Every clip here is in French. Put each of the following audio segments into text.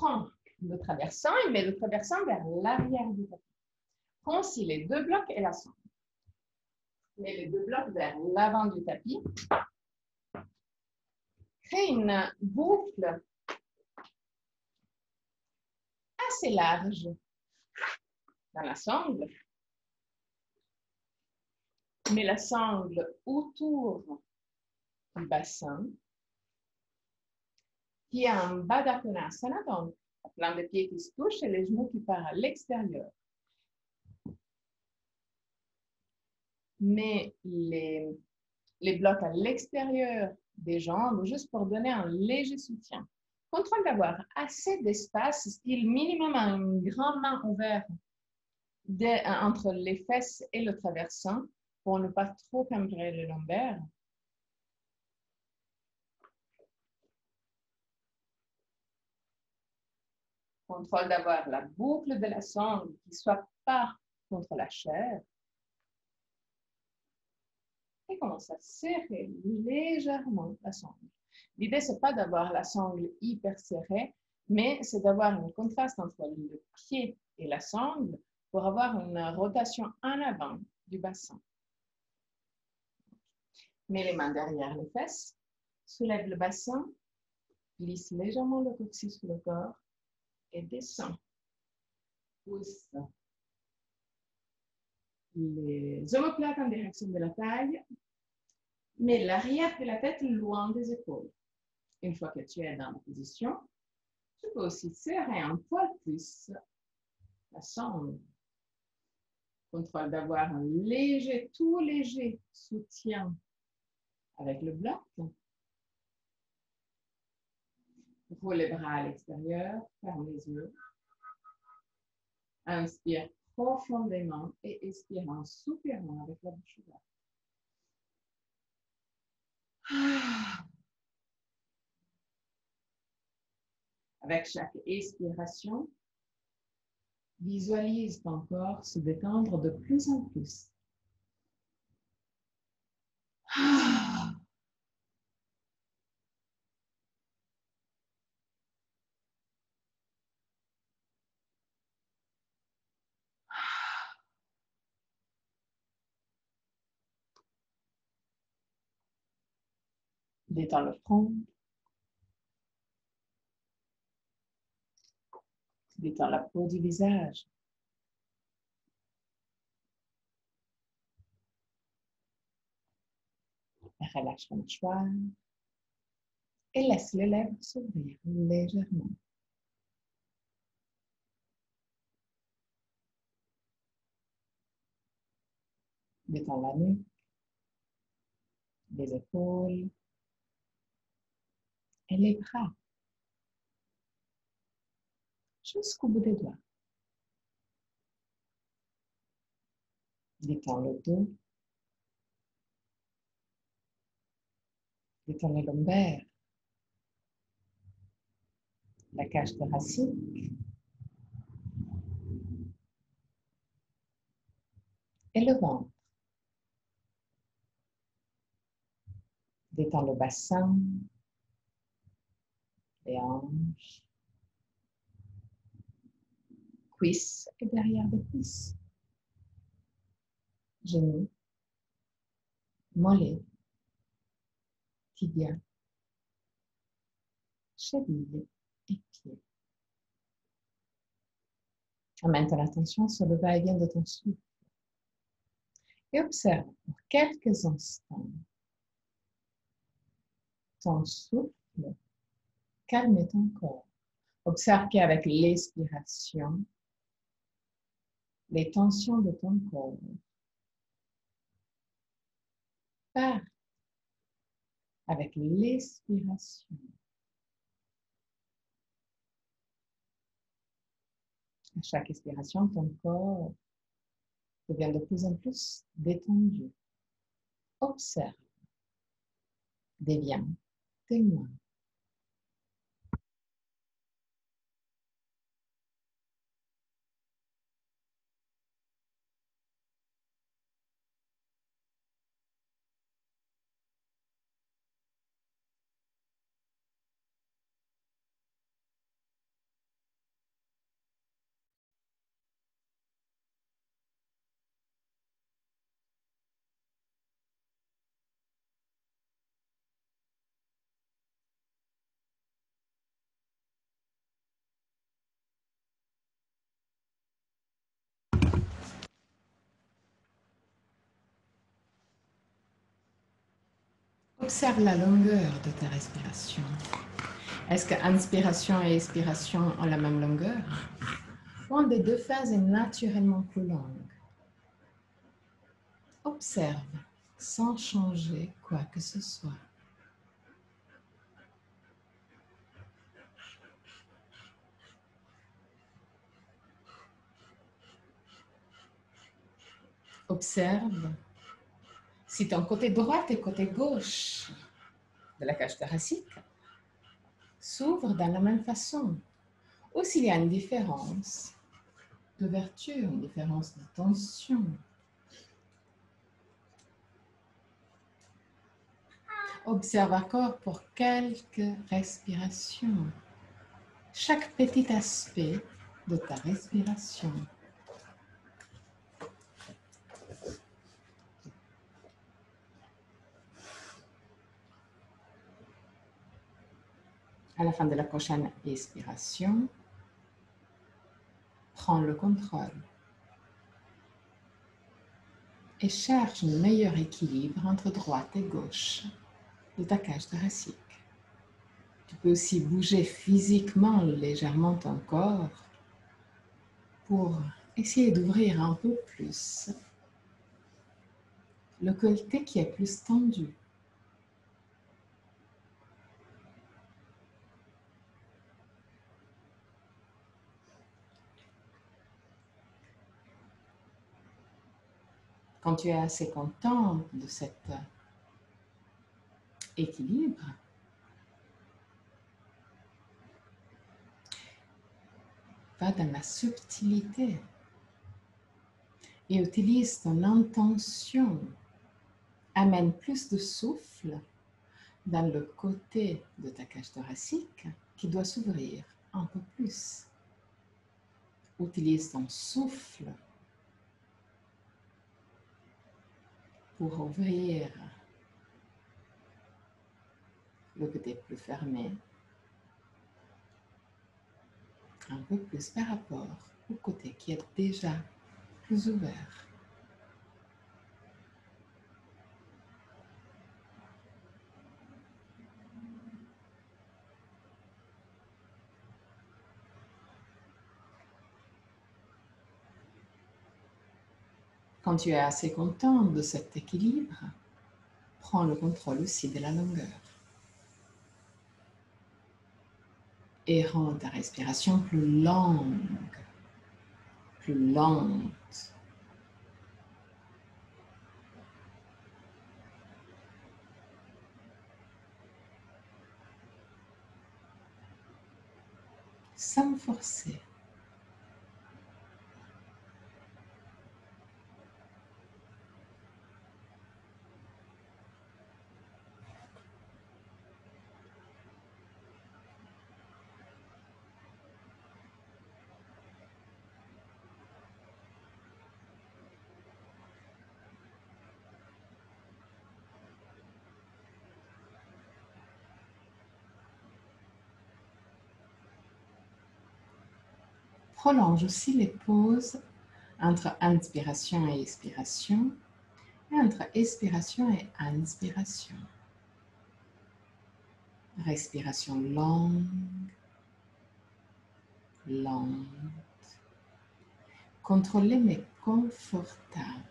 prend le traversant, il met le traversant vers l'arrière du tapis. Prend aussi les deux blocs et la sangle. Met les deux blocs vers l'avant du tapis. Crée une boucle assez large dans la sangle. Met la sangle autour du bassin. Pied en bas d'Akonasana, donc la plante de pied qui se touche et les genoux qui partent à l'extérieur. Mets les blocs à l'extérieur des jambes, juste pour donner un léger soutien. Contrôle d'avoir assez d'espace, style minimum un grand main ouvert entre les fesses et le traversant, pour ne pas trop cambrer le lombaire. Contrôle d'avoir la boucle de la sangle qui ne soit pas contre la chair. Et commence à serrer légèrement la sangle. L'idée, ce n'est pas d'avoir la sangle hyper serrée, mais c'est d'avoir un contraste entre le pied et la sangle pour avoir une rotation en avant du bassin. Mets les mains derrière les fesses, soulève le bassin, glisse légèrement le coccyx sur le corps et descend. Pousse les omoplates en direction de la taille. Mets l'arrière de la tête loin des épaules. Une fois que tu es dans la position, tu peux aussi serrer un poil plus la sangle. Contrôle d'avoir un léger, tout léger soutien avec le bloc. Roule les bras à l'extérieur, ferme les yeux. Inspire profondément et expire en soupirant avec la bouche ouverte. Avec chaque expiration, visualise ton corps se détendre de plus en plus. Détends le front. Détends la peau du visage. Relâche la mâchoire et laisse les lèvres s'ouvrir légèrement. Détends la nuque, les épaules et les bras jusqu'au bout des doigts. Détends le dos. Détends les lombaires, la cage thoracique et le ventre. Détends le bassin, les hanches, cuisses et derrière les cuisses, genoux, mollets, tibia, cheville et pieds. Amène ton attention sur le va-et-vient de ton souffle et observe pour quelques instants ton souffle calme ton corps. Observe qu'avec l'expiration, les tensions de ton corps partent avec l'expiration. À chaque expiration, ton corps devient de plus en plus détendu. Observe, deviens témoin. Observe la longueur de ta respiration. Est-ce que inspiration et expiration ont la même longueur? Ou une des deux phases est naturellement plus longue? Observe sans changer quoi que ce soit. Observe si ton côté droit et côté gauche de la cage thoracique s'ouvrent de la même façon, ou s'il y a une différence d'ouverture, une différence de tension. Observe encore pour quelques respirations chaque petit aspect de ta respiration. À la fin de la prochaine expiration, prends le contrôle et cherche un meilleur équilibre entre droite et gauche de ta cage thoracique. Tu peux aussi bouger physiquement légèrement ton corps pour essayer d'ouvrir un peu plus le côté qui est plus tendu. Quand tu es assez content de cet équilibre, va dans la subtilité et utilise ton intention. Amène plus de souffle dans le côté de ta cage thoracique qui doit s'ouvrir un peu plus. Utilise ton souffle pour ouvrir le côté plus fermé, un peu plus par rapport au côté qui est déjà plus ouvert. Quand tu es assez content de cet équilibre, prends le contrôle aussi de la longueur. Et rends ta respiration plus longue, plus lente. Sans forcer. Prolonge aussi les pauses entre inspiration et expiration, et entre expiration et inspiration. Respiration longue, lente, contrôlée mais confortable.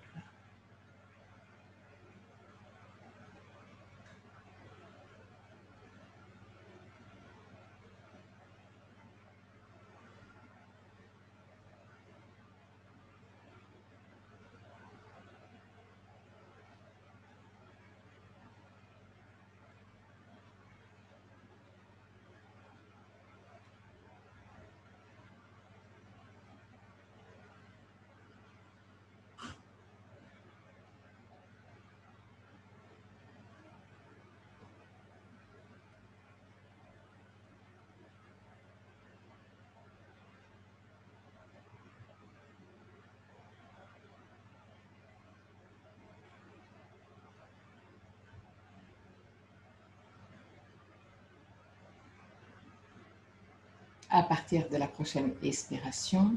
À partir de la prochaine expiration,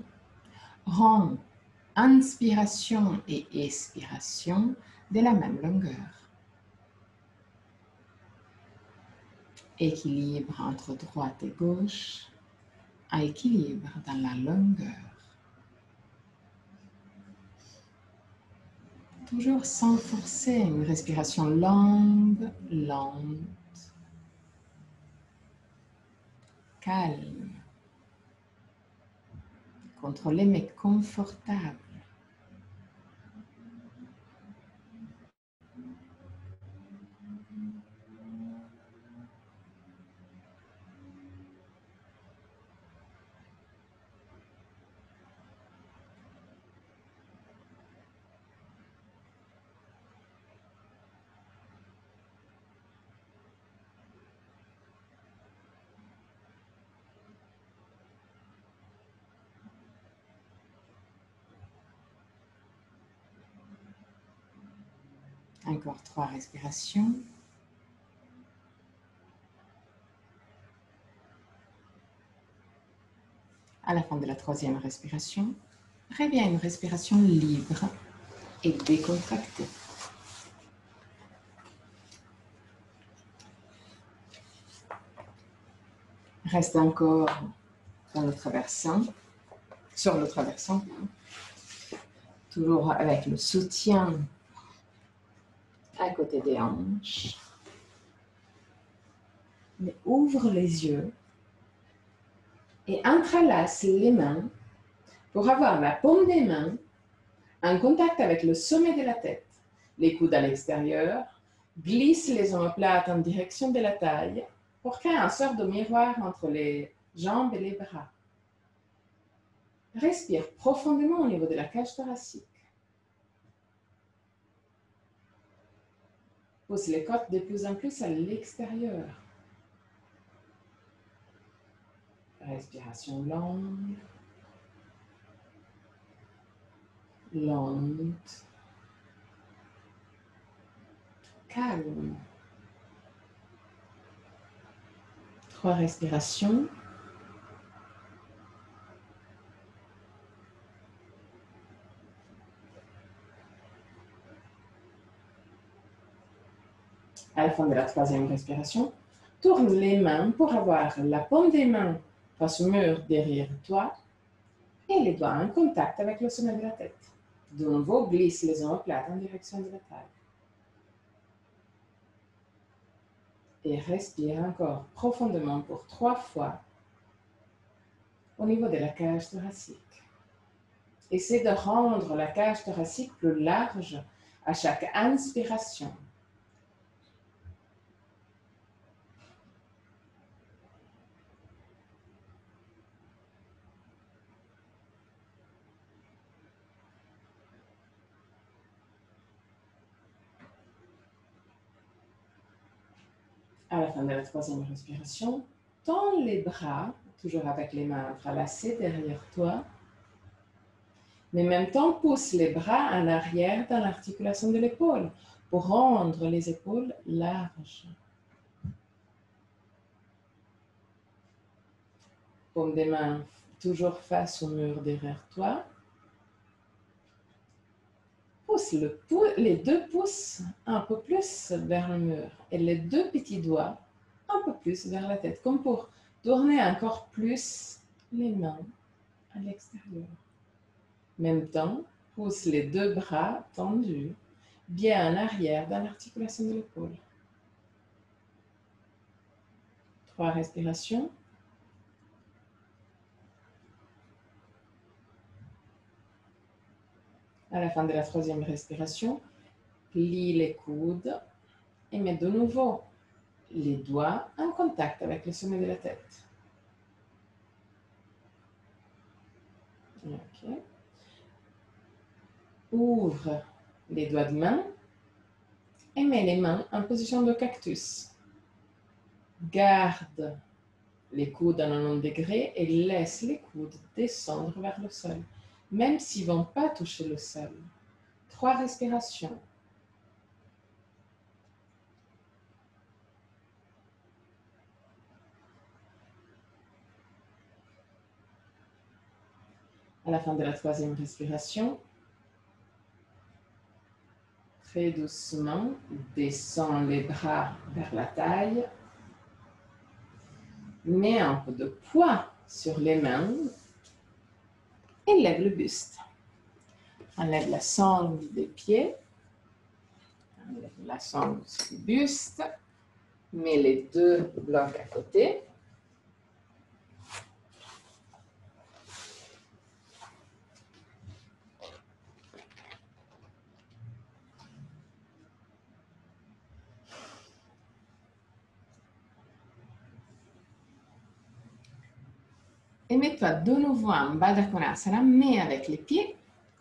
rends inspiration et expiration de la même longueur. Équilibre entre droite et gauche, à équilibre dans la longueur. Toujours sans forcer, une respiration longue, lente, calme, contrôlée mais confortable. Encore 3 respirations. À la fin de la 3e respiration, reviens à une respiration libre et décontractée. Reste encore dans le traversant, sur le traversant, toujours avec le soutien à côté des hanches. Mais ouvre les yeux et entrelace les mains pour avoir la paume des mains en contact avec le sommet de la tête. Les coudes à l'extérieur, glisse les omoplates en direction de la taille pour créer un sort de miroir entre les jambes et les bras. Respire profondément au niveau de la cage thoracique. Pousse les côtes de plus en plus à l'extérieur. Respiration longue, lente, calme. 3 respirations. À la fin de la 3e respiration, tourne les mains pour avoir la paume des mains face au mur derrière toi et les doigts en contact avec le sommet de la tête. De nouveau, glisse les omoplates en direction de la taille. Et respire encore profondément pour 3 fois au niveau de la cage thoracique. Essaie de rendre la cage thoracique plus large à chaque inspiration. À la fin de la 3e respiration, tends les bras, toujours avec les mains entrelacées derrière toi, mais en même temps pousse les bras en arrière dans l'articulation de l'épaule pour rendre les épaules larges. Paume des mains toujours face au mur derrière toi. Pousse les 2 pouces un peu plus vers le mur et les 2 petits doigts un peu plus vers la tête, comme pour tourner encore plus les mains à l'extérieur. En même temps, pousse les 2 bras tendus bien en arrière dans l'articulation de l'épaule. 3 respirations. À la fin de la 3e respiration, plie les coudes et mets de nouveau les doigts en contact avec le sommet de la tête. Ok. Ouvre les doigts de main et mets les mains en position de cactus. Garde les coudes à 90 degrés et laisse les coudes descendre vers le sol, même s'ils ne vont pas toucher le sol. 3 respirations. À la fin de la 3e respiration, très doucement, descends les bras vers la taille Mets un peu de poids sur les mains et lève le buste. Enlève la sangle des pieds. Enlève la sangle du buste. Mets les deux blocs à côté. Et mets-toi de nouveau en Baddha Konasana, mais avec les pieds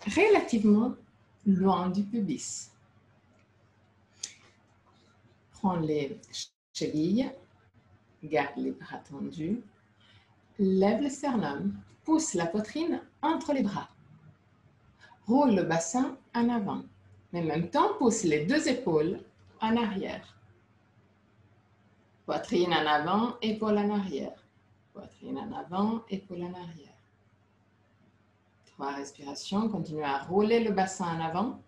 relativement loin du pubis. Prends les chevilles, garde les bras tendus, lève le sternum, pousse la poitrine entre les bras. Roule le bassin en avant, mais en même temps pousse les deux épaules en arrière. Poitrine en avant, épaule en arrière. Poitrine en avant, épaule en arrière. 3 respirations. Continue à rouler le bassin en avant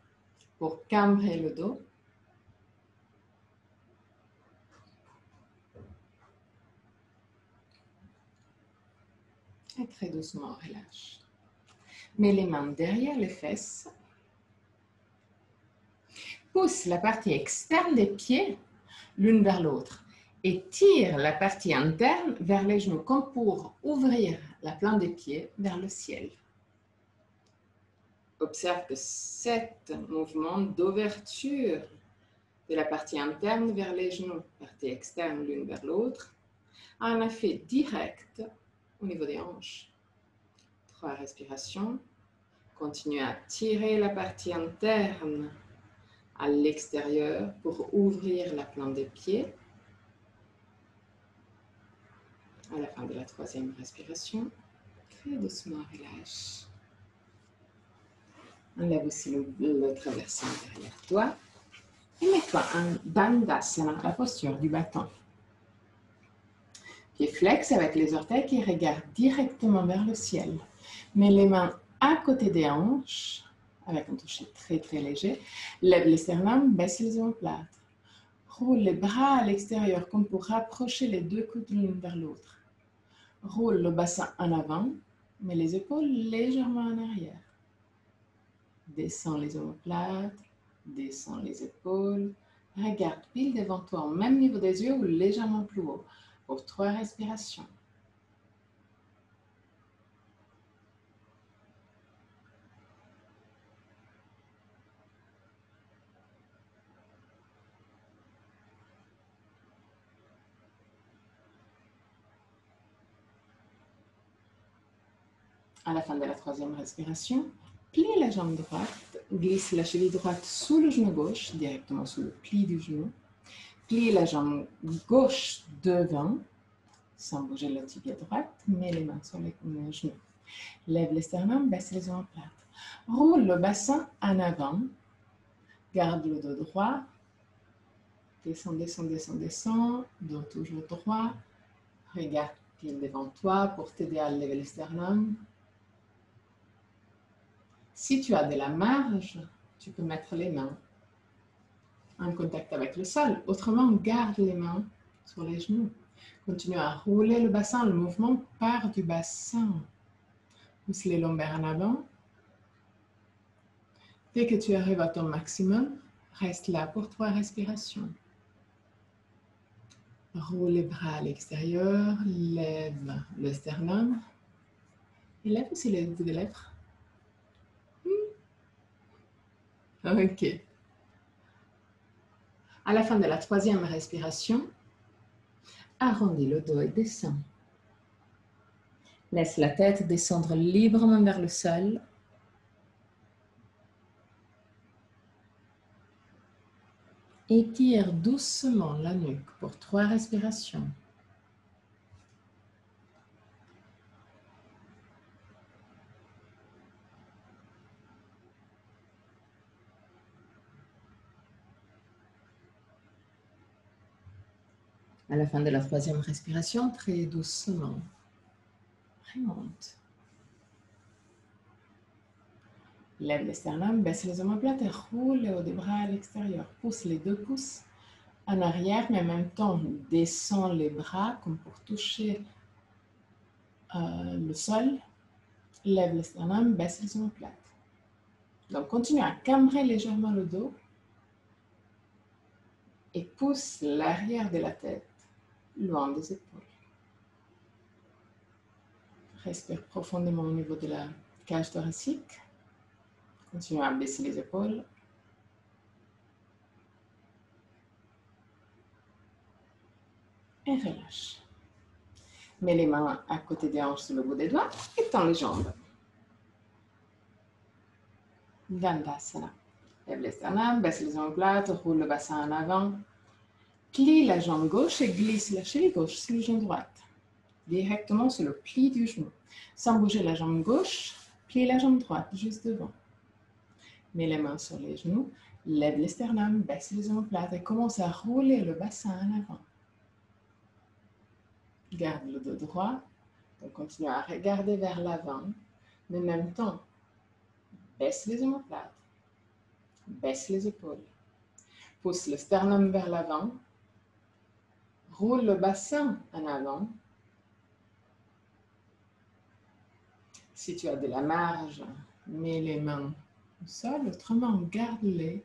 pour cambrer le dos. Et très doucement, relâche. Mets les mains derrière les fesses. Pousse la partie externe des pieds l'une vers l'autre et tire la partie interne vers les genoux comme pour ouvrir la plante des pieds vers le ciel. Observe que cet mouvement d'ouverture de la partie interne vers les genoux, partie externe l'une vers l'autre, a un effet direct au niveau des hanches. 3 respirations. Continue à tirer la partie interne à l'extérieur pour ouvrir la plante des pieds. À la fin de la 3e respiration, très doucement relâche. Enlève aussi le traversier derrière toi et mets-toi en Dandasana, la posture du bâton. Pieds flex avec les orteils qui regardent directement vers le ciel. Mets les mains à côté des hanches, avec un toucher très très léger. Lève les sternums, baisse les omoplates. Roule les bras à l'extérieur comme pour rapprocher les deux coudes l'une vers l'autre. Roule le bassin en avant, mets les épaules légèrement en arrière. Descends les omoplates, descends les épaules. Regarde pile devant toi au même niveau des yeux ou légèrement plus haut pour 3 respirations. À la fin de la 3e respiration, plie la jambe droite, glisse la cheville droite sous le genou gauche, directement sous le pli du genou. Plie la jambe gauche devant, sans bouger le tibia droite, mets les mains sur les genoux. Lève les sternums, baisse les omoplates. Roule le bassin en avant, garde le dos droit. Descends, descends, descends, descends, dos toujours droit. Regarde pile devant toi pour t'aider à lever les sternums. Si tu as de la marge, tu peux mettre les mains en contact avec le sol. Autrement, garde les mains sur les genoux. Continue à rouler le bassin. Le mouvement part du bassin. Pousse les lombaires en avant. Dès que tu arrives à ton maximum, reste là pour 3 respirations. Roule les bras à l'extérieur. Lève le sternum. Et lève aussi les bouts de lèvres. Ok. À la fin de la 3e respiration, arrondis le dos et descends. Laisse la tête descendre librement vers le sol. Étire doucement la nuque pour 3 respirations. À la fin de la 3e respiration, très doucement, remonte. Lève les sternums, baisse les omoplates et roule le haut des bras à l'extérieur. Pousse les 2 pouces en arrière, mais en même temps, descends les bras comme pour toucher le sol. Lève le sternum, baisse les omoplates. Donc, continue à cambrer légèrement le dos et pousse l'arrière de la tête loin des épaules. Respire profondément au niveau de la cage thoracique. Continue à baisser les épaules. Et relâche. Mets les mains à côté des hanches sur le bout des doigts et tends les jambes. Dandasana. Lève les sternums, baisse les omoplates, roule le bassin en avant. Plie la jambe gauche et glisse la cheville gauche sur la jambe droite. Directement sur le pli du genou. Sans bouger la jambe gauche, plie la jambe droite juste devant. Mets les mains sur les genoux, lève les sternums, baisse les omoplates et commence à rouler le bassin en avant. Garde le dos droit, donc continue à regarder vers l'avant, mais en même temps, baisse les omoplates, baisse les épaules. Pousse le sternum vers l'avant, roule le bassin en avant. Si tu as de la marge, mets les mains au sol, autrement garde-les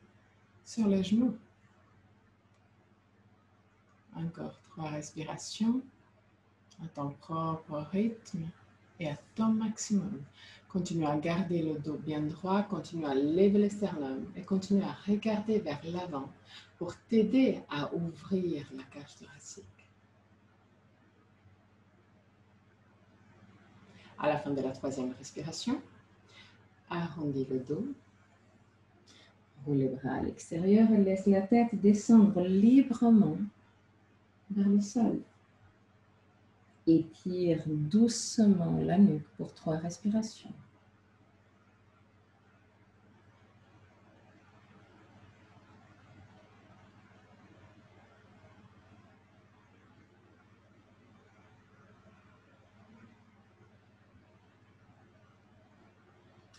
sur les genoux. Encore 3 respirations à ton propre rythme et à ton maximum. Continue à garder le dos bien droit, continue à lever le sternum et continue à regarder vers l'avant pour t'aider à ouvrir la cage thoracique. À la fin de la 3e respiration, arrondis le dos, roule les bras à l'extérieur et laisse la tête descendre librement vers le sol. Étire doucement la nuque pour 3 respirations.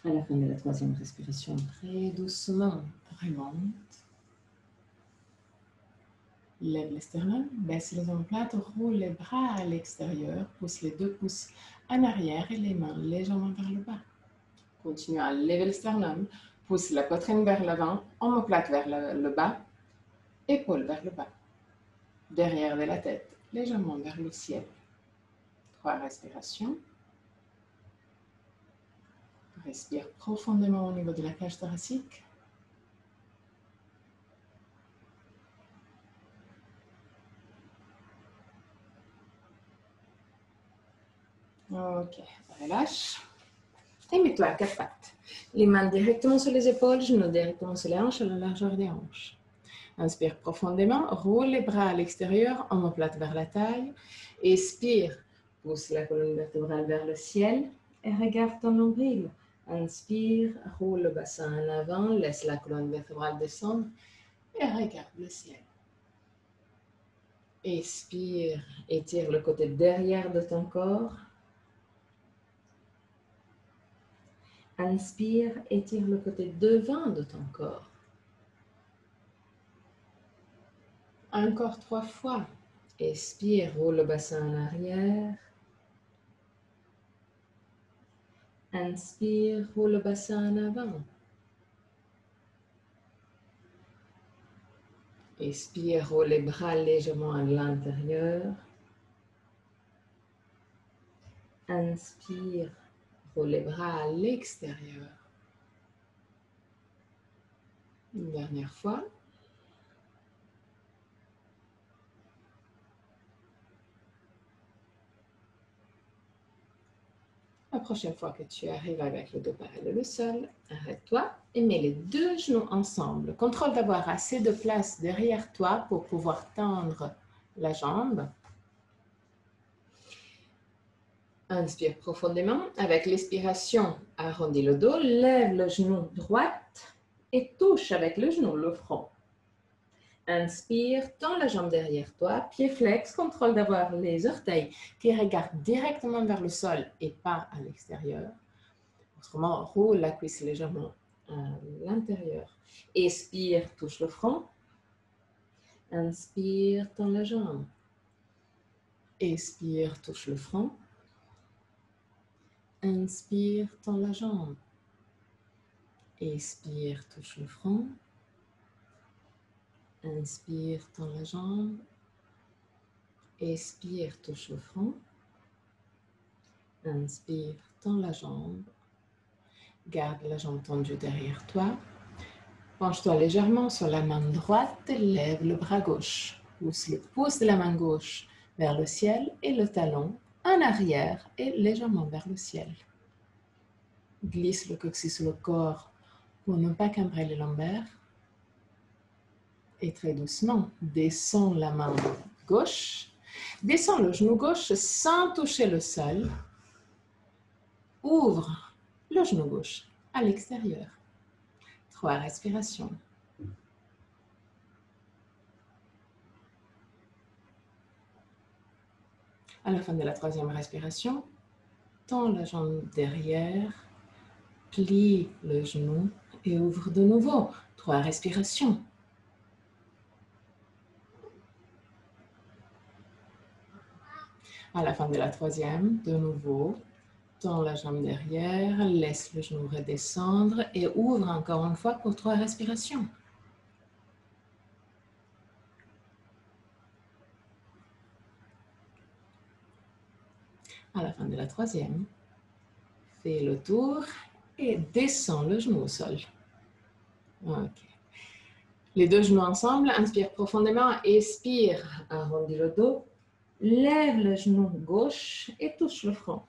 À la fin de la 3e respiration, très doucement, remonte. Lève les sternums, baisse les omoplates, roule les bras à l'extérieur, pousse les 2 pouces en arrière et les mains légèrement vers le bas. Continue à lever le sternum, pousse la poitrine vers l'avant, omoplate vers le bas, épaules vers le bas. Derrière de la tête, légèrement vers le ciel. 3 respirations. Respire profondément au niveau de la cage thoracique. Ok, relâche. Et mets-toi à 4 pattes. Les mains directement sur les épaules, genoux directement sur les hanches, à la largeur des hanches. Inspire profondément, roule les bras à l'extérieur, omoplate vers la taille. Expire, pousse la colonne vertébrale vers le ciel et regarde ton nombril. Inspire, roule le bassin en avant, laisse la colonne vertébrale descendre et regarde le ciel. Expire, étire le côté derrière de ton corps. Inspire, étire le côté devant de ton corps. Encore 3 fois. Expire, roule le bassin en arrière. Inspire, roule le bassin en avant. Expire, roule les bras légèrement à l'intérieur. Inspire, roule les bras à l'extérieur. Une dernière fois. La prochaine fois que tu arrives avec le dos parallèle au sol, arrête-toi et mets les 2 genoux ensemble. Contrôle d'avoir assez de place derrière toi pour pouvoir tendre la jambe. Inspire profondément. Avec l'expiration, arrondis le dos, lève le genou droit et touche avec le genou le front. Inspire, tends la jambe derrière toi, pied flex, contrôle d'avoir les orteils qui regardent directement vers le sol et pas à l'extérieur. Autrement, roule la cuisse légèrement à l'intérieur. Expire, touche le front. Inspire, tends la jambe. Expire, touche le front. Inspire, tends la jambe. Expire, touche le front. Inspire, tends la jambe. Expire, touche le front. Inspire, tends la jambe. Garde la jambe tendue derrière toi. Penche-toi légèrement sur la main droite et lève le bras gauche. Pousse le pouce de la main gauche vers le ciel et le talon en arrière et légèrement vers le ciel. Glisse le coccyx sur le corps pour ne pas cambrer les lombaires. Et très doucement, descends la main gauche. Descends le genou gauche sans toucher le sol. Ouvre le genou gauche à l'extérieur. 3 respirations. À la fin de la 3e respiration, tends la jambe derrière, plie le genou et ouvre de nouveau. 3 respirations. À la fin de la 3e, de nouveau, tends la jambe derrière, laisse le genou redescendre et ouvre encore une fois pour 3 respirations. À la fin de la 3e, fais le tour et descends le genou au sol. Ok. Les 2 genoux ensemble, inspire profondément, expire, arrondis le dos, lève le genou gauche et touche le front.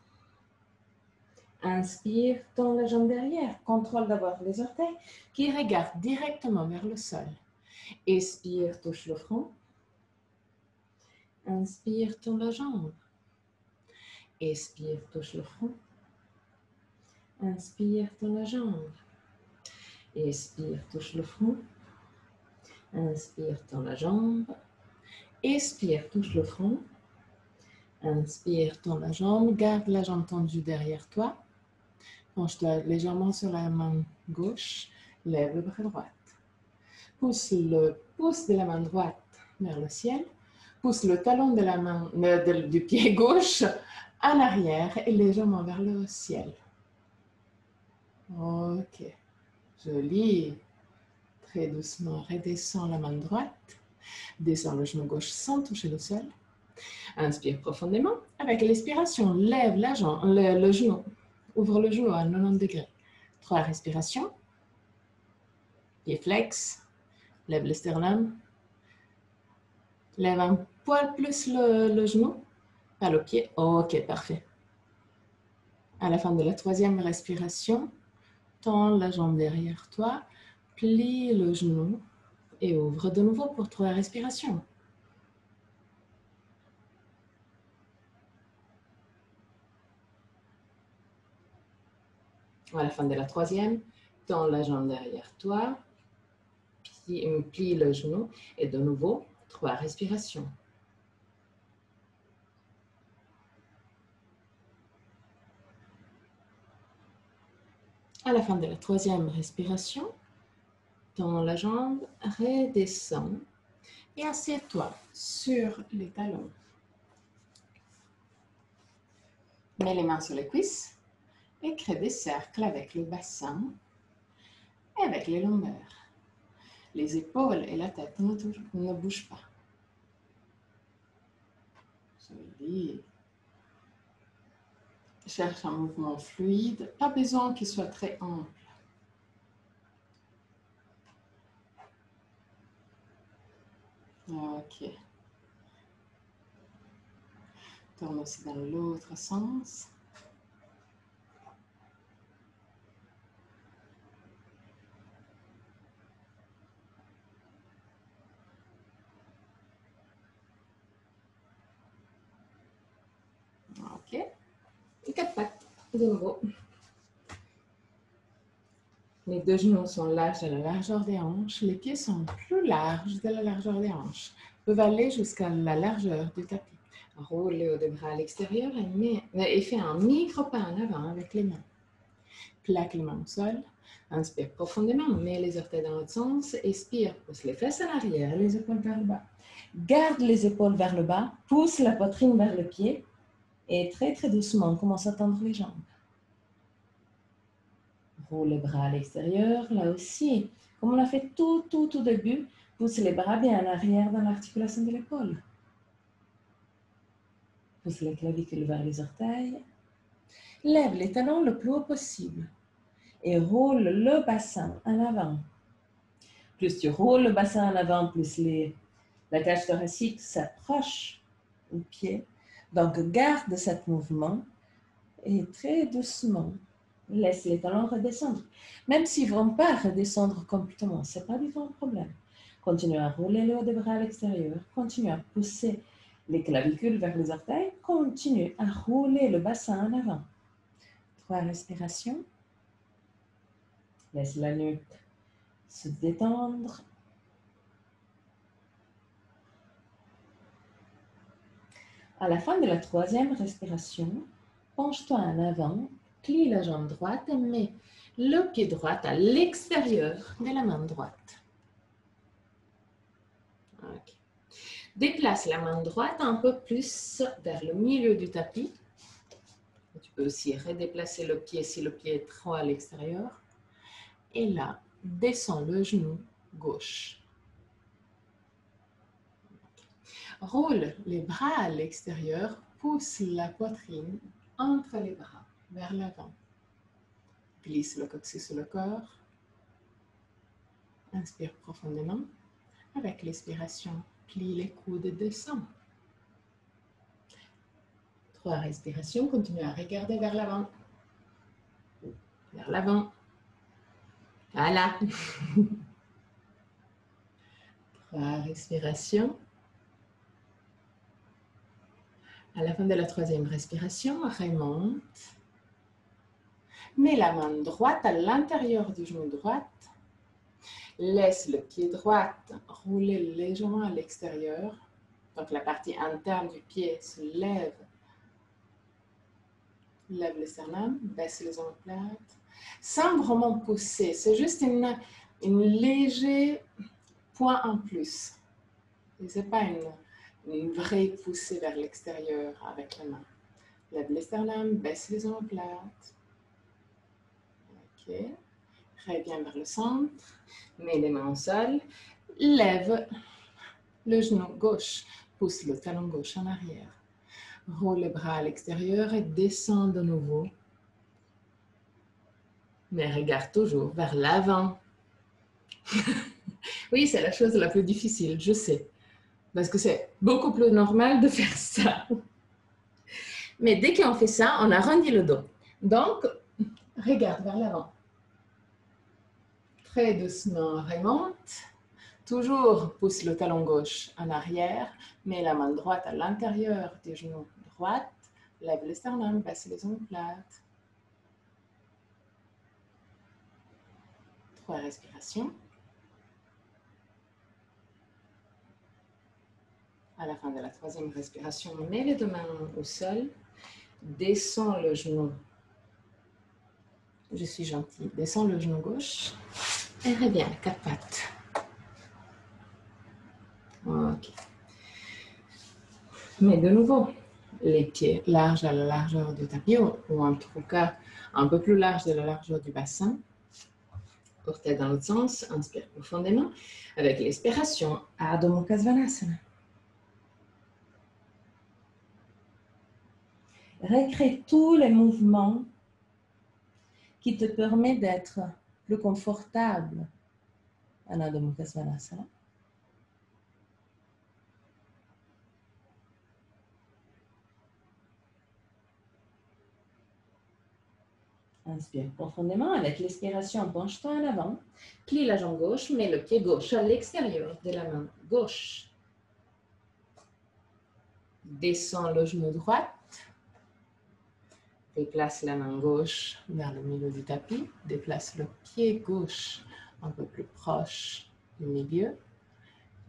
Inspire, tends la jambe derrière, contrôle d'avoir les orteils qui regardent directement vers le sol. Expire, touche le front. Inspire, tends la jambe. Expire, touche le front. Inspire, tends la jambe. Expire, touche le front. Inspire, tends la jambe. Expire, touche le front. Inspire, tends la jambe. Garde la jambe tendue derrière toi. Penche-toi légèrement sur la main gauche. Lève le bras droit. Pousse le pouce de la main droite vers le ciel. Pousse le talon de la main, du pied gauche en arrière et légèrement vers le ciel. Ok. Joli. Très doucement, redescends la main droite. Descends le genou gauche sans toucher le sol. Inspire profondément. Avec l'expiration, lève la jambe, le genou. Ouvre le genou à 90 degrés. 3 respirations. Pied flex. Lève le sternum. Lève un poil plus le genou. Pas le pied. Ok, parfait. À la fin de la 3e respiration, tends la jambe derrière toi. Plie le genou et ouvre de nouveau pour 3 respirations. À la fin de la 3e, tends la jambe derrière toi, plie le genou et de nouveau 3 respirations. À la fin de la 3e respiration, tends la jambe, redescends et assieds-toi sur les talons. Mets les mains sur les cuisses et crée des cercles avec le bassin et avec les lombaires. Les épaules et la tête ne bougent pas. Joli. Cherche un mouvement fluide, pas besoin qu'il soit très ample. Ok. Tourne aussi dans l'autre sens. Ok. Et 4 pattes, de nouveau. Les 2 genoux sont larges de la largeur des hanches. Les pieds sont plus larges de la largeur des hanches. Ils peuvent aller jusqu'à la largeur du tapis. Roule les hauts des bras à l'extérieur et fais un micro pas en avant avec les mains. Plaque les mains au sol. Inspire profondément, mets les orteils dans l'autre sens, expire, pousse les fesses en arrière, les épaules vers le bas. Garde les épaules vers le bas, pousse la poitrine vers le pied et très très doucement, commence à tendre les jambes. Roule les bras à l'extérieur, là aussi, comme on l'a fait tout au début, pousse les bras bien en arrière dans l'articulation de l'épaule. Pousse les clavicules vers les orteils. Lève les talons le plus haut possible et roule le bassin en avant. Plus tu roules le bassin en avant, plus la cage thoracique s'approche au pied. Donc, garde ce mouvement et très doucement, laisse les talons redescendre. Même s'ils ne vont pas redescendre complètement, ce n'est pas du tout un problème. Continue à rouler le haut des bras à l'extérieur. Continue à pousser les clavicules vers les orteils. Continue à rouler le bassin en avant. 3 respirations. Laisse la nuque se détendre. À la fin de la 3e respiration, penche-toi en avant, plie la jambe droite et mets le pied droit à l'extérieur de la main droite. Okay. Déplace la main droite un peu plus vers le milieu du tapis. Tu peux aussi redéplacer le pied si le pied est trop à l'extérieur. Et là, descends le genou gauche. Roule les bras à l'extérieur, pousse la poitrine entre les bras vers l'avant. Glisse le coccyx sur le corps. Inspire profondément. Avec l'expiration, plie les coudes et descends. 3 respirations, continue à regarder vers l'avant. Vers l'avant. Voilà. 3 respirations. À la fin de la 3e respiration, remonte. Mets la main droite à l'intérieur du genou droit. Laisse le pied droit rouler légèrement à l'extérieur. Donc la partie interne du pied se lève. Lève le sternum, baisse les omoplates. Sans vraiment pousser, c'est juste une léger point en plus. Ce n'est pas une vraie poussée vers l'extérieur avec la main. Lève le sternum, baisse les omoplates. Ok. Reviens vers le centre. Mets les mains au sol. Lève le genou gauche. Pousse le talon gauche en arrière. Roule les bras à l'extérieur et descends de nouveau. Mais regarde toujours vers l'avant. Oui, c'est la chose la plus difficile, je sais. Parce que c'est beaucoup plus normal de faire ça. Mais dès qu'on fait ça, on arrondit le dos. Donc, regarde vers l'avant. Très doucement, remonte. Toujours pousse le talon gauche en arrière. Mets la main droite à l'intérieur du genou droit. Lève le sternum, baisse les omoplates. 3 respirations. À la fin de la 3e respiration, mets les 2 mains au sol. Descends le genou. Je suis gentille. Descends le genou gauche. Et reviens, 4 pattes. Ok. Mais de nouveau, les pieds larges à la largeur du tapis, ou en tout cas un peu plus large de la largeur du bassin. Orteils dans l'autre sens, inspire profondément. Avec l'expiration, Adho Mukha Svanasana. Recrée tous les mouvements qui te permettent d'être plus confortable en Adho Mukha Svanasana. Inspire profondément. Avec l'expiration, penche-toi en avant. Plie la jambe gauche, mets le pied gauche à l'extérieur de la main gauche. Descends le genou droit. Déplace la main gauche vers le milieu du tapis. Déplace le pied gauche un peu plus proche du milieu.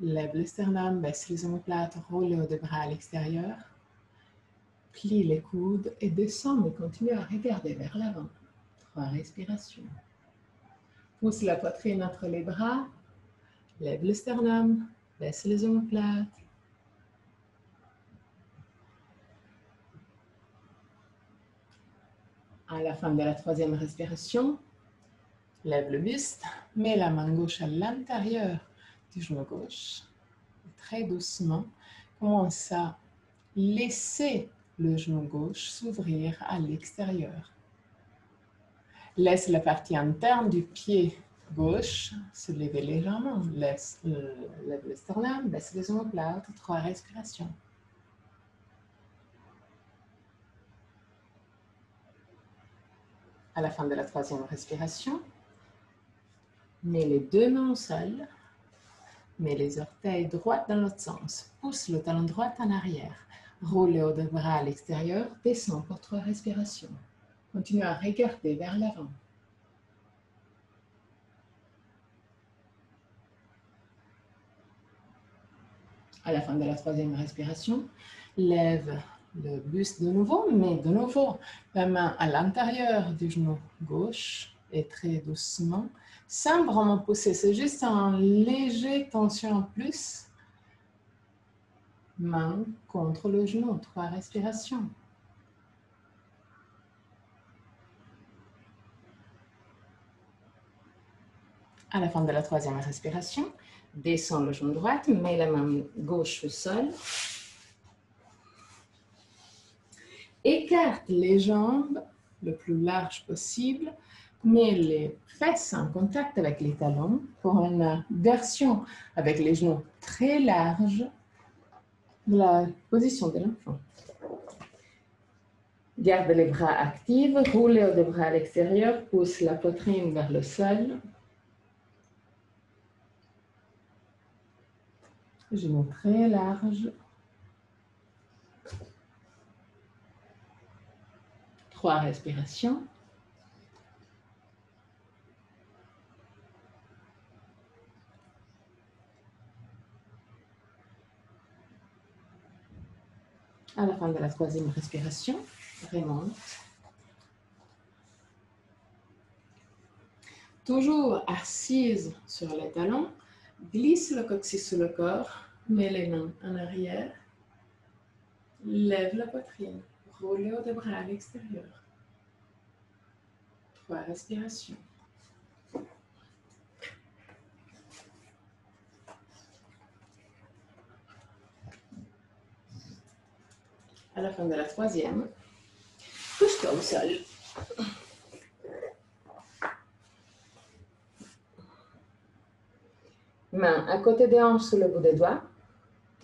Lève le sternum, baisse les omoplates, roule le haut des bras à l'extérieur. Plie les coudes et descends, mais continue à regarder vers l'avant. 3 respirations. Pousse la poitrine entre les bras. Lève le sternum. Baisse les omoplates. À la fin de la troisième respiration, lève le buste. Mets la main gauche à l'intérieur du genou gauche. Très doucement, commence à laisser le genou gauche s'ouvrir à l'extérieur. Laisse la partie interne du pied gauche se lever légèrement. Lève le sternum, baisse les omoplates, 3 respirations. À la fin de la troisième respiration, mets les 2 mains au sol, mets les orteils droits dans l'autre sens. Pousse le talon droit en arrière. Roule les hauts de bras à l'extérieur, descends pour 3 respirations. Continue à regarder vers l'avant. À la fin de la troisième respiration, lève le buste de nouveau, mais de nouveau la main à l'intérieur du genou gauche et très doucement, sans vraiment pousser, c'est juste un léger tension en plus. Main contre le genou, 3 respirations. À la fin de la troisième respiration, descends le genou droit, mets la main gauche au sol. Écarte les jambes le plus large possible. Mets les fesses en contact avec les talons pour une version avec les genoux très larges de la position de l'enfant. Garde les bras actifs, roule les bras à l'extérieur, pousse la poitrine vers le sol. Genoux très larges. 3 respirations. À la fin de la troisième respiration, remonte. Toujours assise sur les talons, glisse le coccyx sur le corps, mets les mains en arrière, lève la poitrine, roule les hauts des bras à l'extérieur. 3 respirations. À la fin de la troisième, couche-toi au sol. Main à côté des hanches sous le bout des doigts.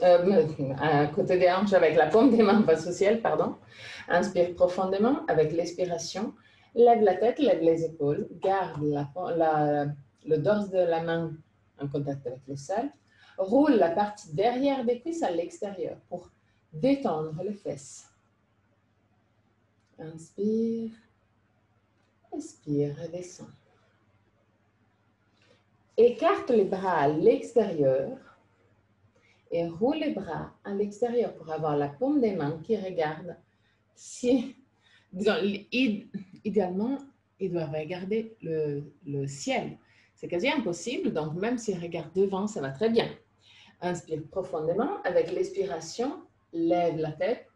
À côté des hanches avec la paume des mains face au ciel, pardon. Inspire profondément avec l'expiration. Lève la tête, lève les épaules. Garde le dorse de la main en contact avec le sol. Roule la partie derrière des cuisses à l'extérieur pour détendre les fesses. Inspire. Expire et descends. Écarte les bras à l'extérieur et roule les bras à l'extérieur pour avoir la paume des mains qui regarde. Idéalement, ils doivent regarder le ciel. C'est quasi impossible, donc même s'ils regardent devant, ça va très bien. Inspire profondément. Avec l'expiration, lève la tête,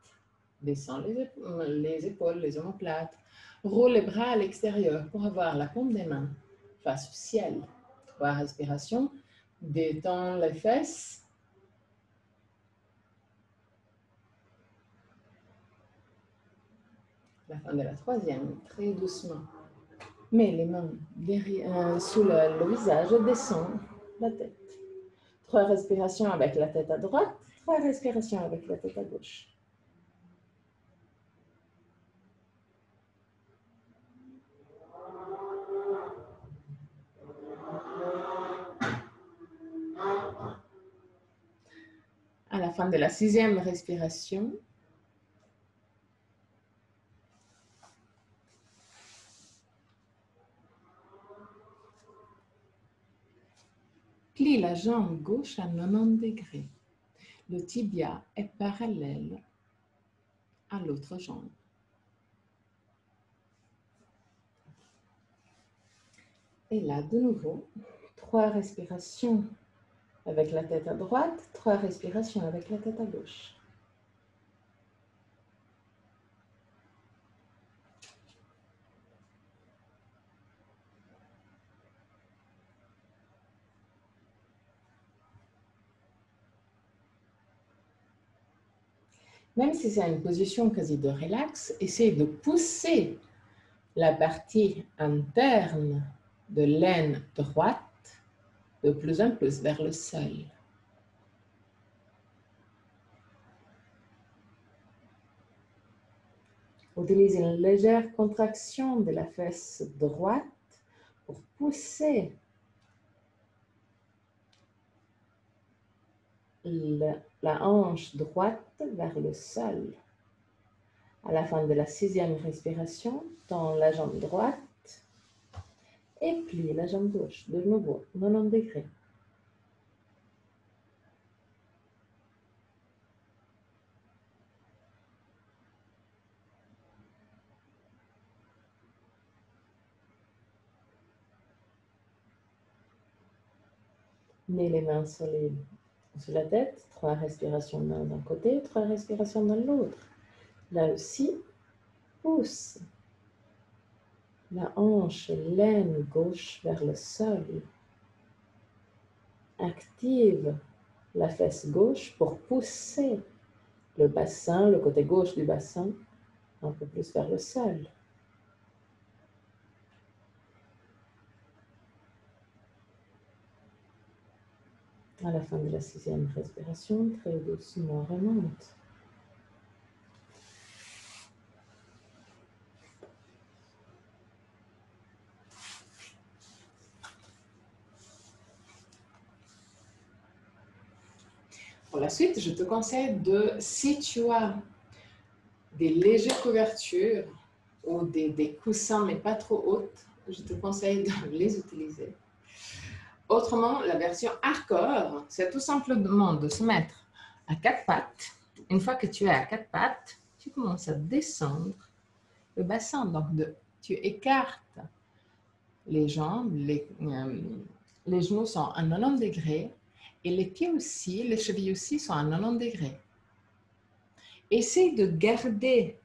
descends les épaules, les omoplates. Roule les bras à l'extérieur pour avoir la paume des mains face au ciel. 3 respirations. Détends les fesses. La fin de la troisième, très doucement. Mets les mains sous le visage et descends la tête. 3 respirations avec la tête à droite, 3 respirations avec la tête à gauche. À la fin de la 6e respiration, plie la jambe gauche à 90 degrés. Le tibia est parallèle à l'autre jambe. Et là, de nouveau, 3 respirations avec la tête à droite, 3 respirations avec la tête à gauche. Même si c'est une position quasi de relax, essayez de pousser la partie interne de l'aine droite de plus en plus vers le sol. Utilisez une légère contraction de la fesse droite pour pousser la hanche droite vers le sol. À la fin de la 6e respiration, tends la jambe droite et plie la jambe gauche. De nouveau, 90 degrés. Mets les mains sur la tête, 3 respirations d'un côté, 3 respirations dans l'autre. Là aussi, pousse la hanche, l'aine gauche vers le sol. Active la fesse gauche pour pousser le bassin, le côté gauche du bassin, un peu plus vers le sol. À la fin de la 6e respiration, très doucement remonte. Pour la suite, je te conseille si tu as des légères couvertures ou des coussins, mais pas trop hautes, je te conseille de les utiliser. Autrement, la version hardcore, c'est tout simplement de se mettre à 4 pattes. Une fois que tu es à 4 pattes, tu commences à descendre le bassin. Donc, tu écartes les jambes, les genoux sont à 90 degrés et les pieds aussi, les chevilles aussi sont à 90 degrés. Essaye de garder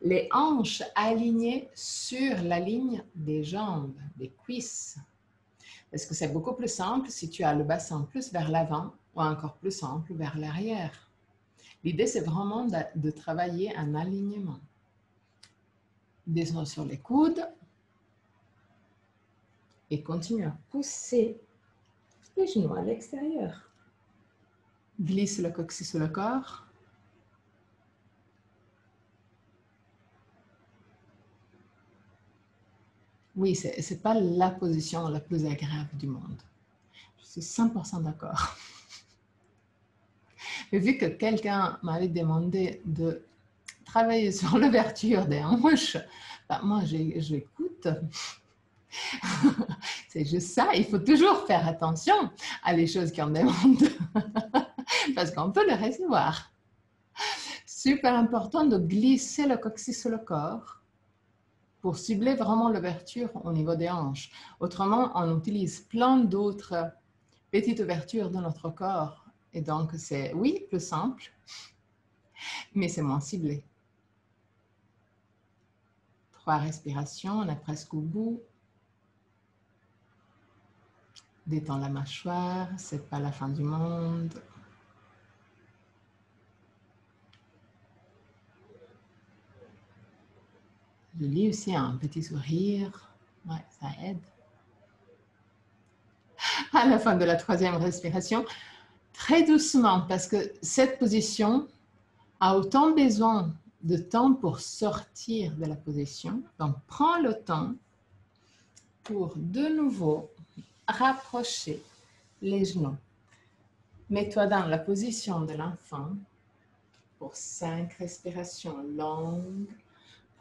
les hanches alignées sur la ligne des jambes, des cuisses. Parce que c'est beaucoup plus simple si tu as le bassin plus vers l'avant ou encore plus simple vers l'arrière. L'idée, c'est vraiment de travailler un alignement. Descends sur les coudes et continue à pousser les genoux à l'extérieur. Glisse le coccyx sur le corps. Oui, ce n'est pas la position la plus agréable du monde. Je suis 100% d'accord. Mais vu que quelqu'un m'avait demandé de travailler sur l'ouverture des hanches, ben moi j'écoute. C'est juste ça, il faut toujours faire attention à les choses qu'on demande parce qu'on peut les recevoir. Super important de glisser le coccyx sur le corps pour cibler vraiment l'ouverture au niveau des hanches. Autrement, on utilise plein d'autres petites ouvertures dans notre corps et donc c'est, oui, plus simple, mais c'est moins ciblé. 3 respirations, on est presque au bout. Détends la mâchoire, c'est pas la fin du monde. Je lis aussi un petit sourire, ouais, ça aide. À la fin de la 3e respiration, très doucement, parce que cette position a autant besoin de temps pour sortir de la position. Donc, prends le temps pour de nouveau rapprocher les genoux. Mets-toi dans la position de l'enfant pour 5 respirations longues,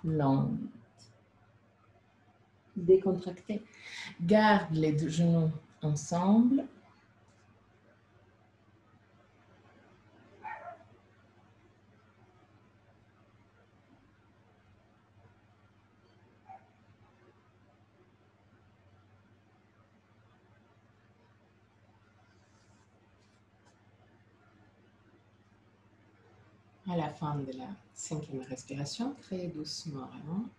longues. Décontractées. Garde les 2 genoux ensemble. À la fin de la 5e respiration, très doucement remonte.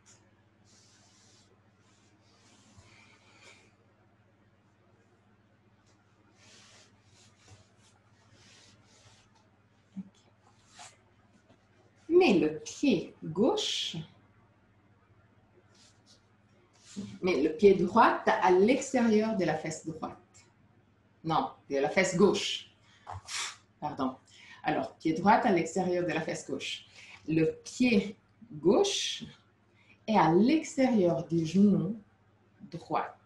Mets le pied gauche, mets le pied droit à l'extérieur de la fesse droite. Non, de la fesse gauche. Pardon. Alors, pied droit à l'extérieur de la fesse gauche. Le pied gauche est à l'extérieur du genou droit.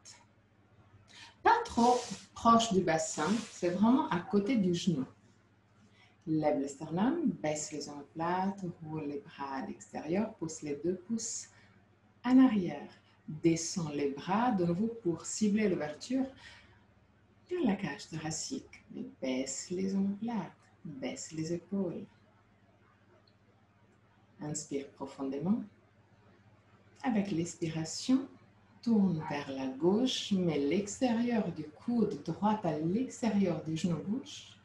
Pas trop proche du bassin, c'est vraiment à côté du genou. Lève le sternum, baisse les omoplates, roule les bras à l'extérieur, pousse les 2 pouces en arrière. Descends les bras de nouveau pour cibler l'ouverture vers la cage thoracique. Baisse les omoplates, baisse les épaules. Inspire profondément. Avec l'expiration, tourne vers la gauche, mets l'extérieur du coude droit à l'extérieur du genou gauche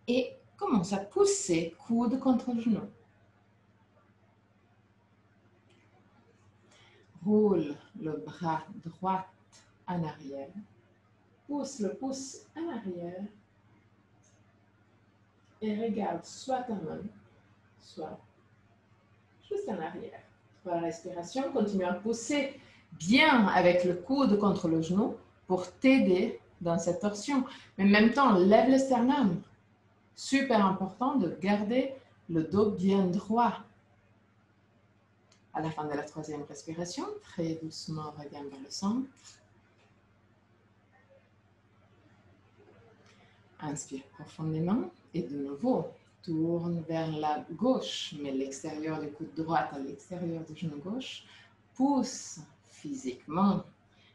et commence à pousser coude contre le genou. Roule le bras droit en arrière. Pousse le pouce en arrière et regarde soit ta main, soit juste en arrière. 3 respirations, continue à pousser bien avec le coude contre le genou pour t'aider dans cette torsion. Mais en même temps, lève le sternum. Super important de garder le dos bien droit. À la fin de la 3e respiration, très doucement, reviens vers le centre. Inspire profondément et de nouveau, tourne vers la gauche, mets l'extérieur du coude droit à l'extérieur du genou gauche. Pousse physiquement